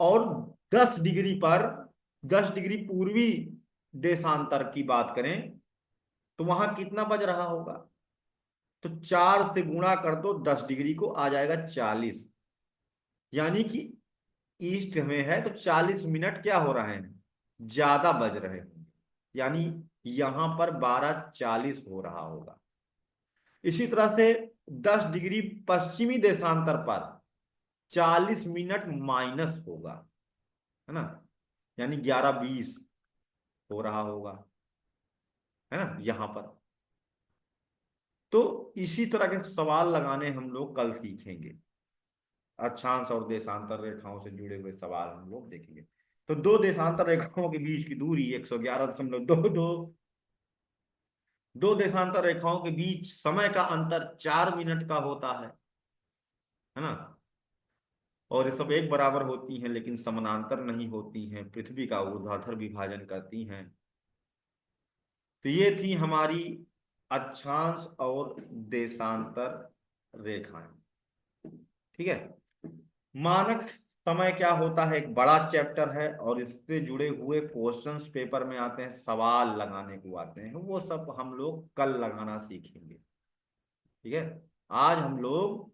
और 10 डिग्री पर, 10 डिग्री पूर्वी देशांतर की बात करें तो वहां कितना बज रहा होगा। तो 4 से गुणा कर दो 10 डिग्री को, आ जाएगा 40। यानी कि ईस्ट में है तो 40 मिनट क्या हो रहे हैं, ज्यादा बज रहे हैं। यानी यहां पर 12:40 हो रहा होगा। इसी तरह से 10 डिग्री पश्चिमी देशांतर पर 40 मिनट माइनस होगा, है ना। यानी 11:20 हो रहा होगा, है ना, यहां पर। तो इसी तरह के सवाल लगाने हम लोग कल सीखेंगे। अक्षांश और देशांतर रेखाओं से जुड़े हुए सवाल हम लोग देखेंगे। तो दो देशांतर रेखाओं के बीच की दूरी 111.22, दो देशांतर रेखाओं के बीच समय का अंतर 4 मिनट का होता है ना। और ये सब एक बराबर होती हैं लेकिन समानांतर नहीं होती हैं, पृथ्वी का ऊर्ध्वाधर विभाजन करती हैं। तो ये थी हमारी अक्षांश और देशांतर रेखाएं। ठीक है। मानक समय क्या होता है, एक बड़ा चैप्टर है और इससे जुड़े हुए क्वेश्चंस पेपर में आते हैं, सवाल लगाने को आते हैं, वो सब हम लोग कल लगाना सीखेंगे। ठीक है। आज हम लोग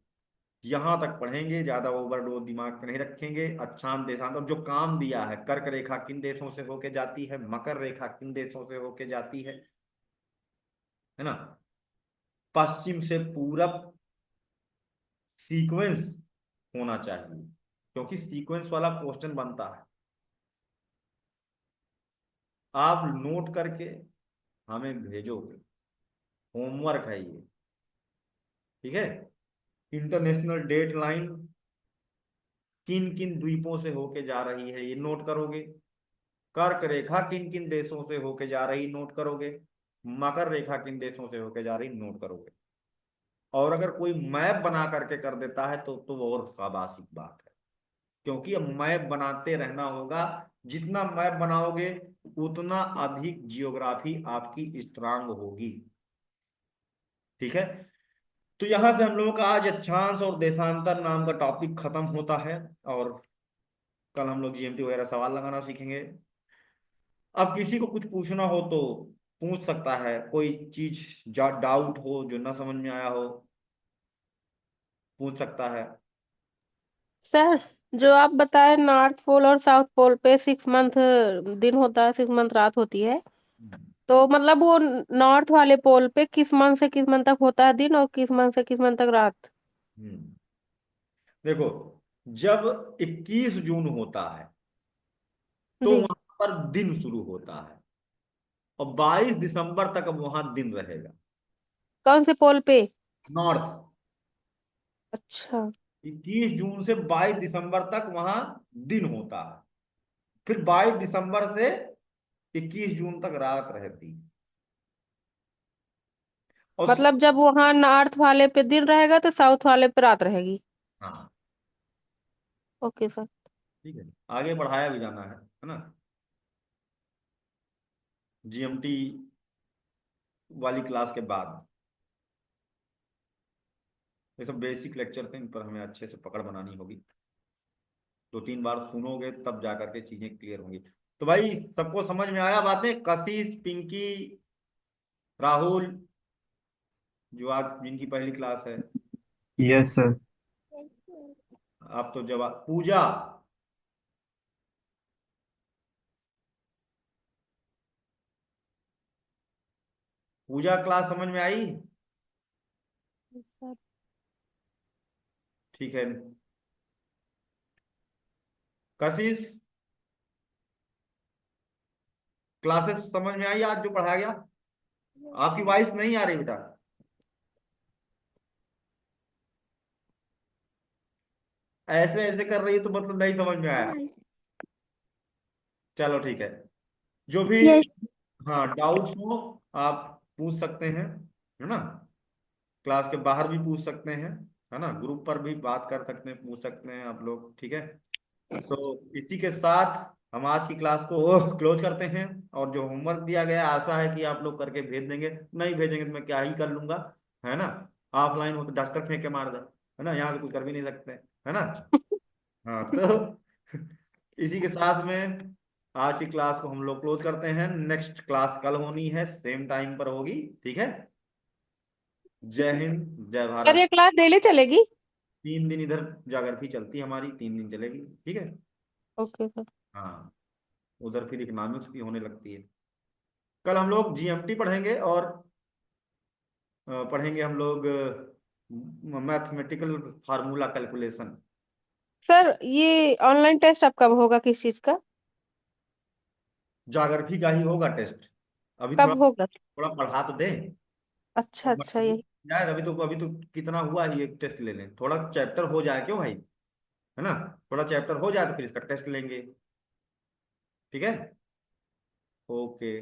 यहां तक पढ़ेंगे, ज्यादा ओवरलोड दिमाग में नहीं रखेंगे। अक्षांश देशांतर और जो काम दिया है, कर्क रेखा किन देशों से होके जाती है, मकर रेखा किन देशों से होके जाती है ना, पश्चिम से पूरब सीक्वेंस होना चाहिए, क्योंकि सीक्वेंस वाला क्वेश्चन बनता है। आप नोट करके हमें भेजोगे, होमवर्क है ये। ठीक है। इंटरनेशनल डेट लाइन किन किन द्वीपों से होके जा रही है ये नोट करोगे, कर्क रेखा किन किन देशों से होके जा रही नोट करोगे, मकर रेखा किन देशों से होके जा रही नोट करोगे। और अगर कोई मैप बना करके कर देता है तो वो और शाबाशिक बात है, क्योंकि अब मैप बनाते रहना होगा। जितना मैप बनाओगे उतना अधिक जियोग्राफी आपकी स्ट्रांग होगी। ठीक है। तो यहां से हम लोगों का आज अक्षांश और देशांतर नाम का टॉपिक खत्म होता है, और कल हम लोग जीएमटी वगैरह सवाल लगाना सीखेंगे। अब किसी को कुछ पूछना हो तो पूछ सकता है, कोई चीज डाउट हो जो ना समझ में आया हो पूछ सकता है। सर, जो आप बताए नॉर्थ पोल और साउथ पोल पे 6 मंथ दिन होता है, 6 मंथ रात होती है, तो मतलब वो नॉर्थ वाले पोल पे किस मंथ से किस मंथ तक होता है दिन, और किस मंथ से किस मंथ तक रात? हम्म देखो, जब 21 जून होता है तो जी। वहां पर दिन शुरू होता है, और 22 दिसंबर तक अब वहां दिन रहेगा। कौन से पोल पे? नॉर्थ। अच्छा। 21 जून से 22 दिसंबर तक वहां दिन होता है, फिर 22 दिसंबर से 21 जून तक रात रहती। और मतलब जब वहां नॉर्थ वाले पे दिन रहेगा तो साउथ वाले पे रात रहेगी। हाँ ओके सर। ठीक है, आगे बढ़ाया भी जाना है ना। जीएमटी वाली क्लास के बाद ये सब बेसिक लेक्चर थे, इन पर हमें अच्छे से पकड़ बनानी होगी। 2-3 बार सुनोगे तब जा करके चीजें क्लियर होंगी। तो भाई सबको समझ में आया बातें? कशिश, पिंकी, राहुल, जो आज जिनकी पहली क्लास है। Yes sir. आप तो जवाब, पूजा, पूजा क्लास समझ में आई? सर ठीक है। कशिश, क्लासेस समझ में आई आज जो पढ़ाया गया? आपकी वॉइस नहीं आ रही बेटा। ऐसे ऐसे कर रही है तो मतलब नहीं समझ में आया। चलो ठीक है, जो भी यस। हाँ डाउट्स हो आप पूछ सकते हैं, है ना। क्लास के बाहर भी पूछ सकते हैं, है ना, ग्रुप पर भी बात कर सकते हैं, पूछ सकते हैं आप लोग, ठीक है। तो इसी के साथ हम आज की क्लास को क्लोज करते हैं। और जो होमवर्क दिया गया है, आशा है कि आप लोग करके भेज देंगे। नहीं भेजेंगे तो मैं क्या ही कर लूंगा, है ना। ऑफलाइन हो तो डस्टर फेंक के मार दे, है ना, यहाँ तो कुछ कर भी नहीं सकते, है ना। हाँ तो इसी के साथ में आज की क्लास को हम लोग क्लोज करते हैं। नेक्स्ट क्लास कल होनी है, सेम टाइम पर होगी, ठीक है। जय हिंद, जय सर ये भारत। क्लास डेली चलेगी? 3 दिन इधर जागृति चलती है हमारी, 3 दिन चलेगी, ठीक है। Okay sir. हाँ, उधर फिर इकोनॉमिक्स भी होने लगती है। कल हम लोग जीएमटी पढ़ेंगे और पढ़ेंगे हम लोग मैथमेटिकल फार्मूला कैलकुलेशन। सर ये ऑनलाइन टेस्ट अब कब होगा, किस चीज का? जागृति का ही होगा टेस्ट। अभी थोड़ा कब होगा? थोड़ा पढ़ा तो दें। अच्छा अच्छा, यही। यार अभी तो कितना हुआ ही, एक टेस्ट ले लें, थोड़ा चैप्टर हो जाए, क्यों भाई, है ना। थोड़ा चैप्टर हो जाए तो फिर इसका टेस्ट लेंगे, ठीक है। ओके।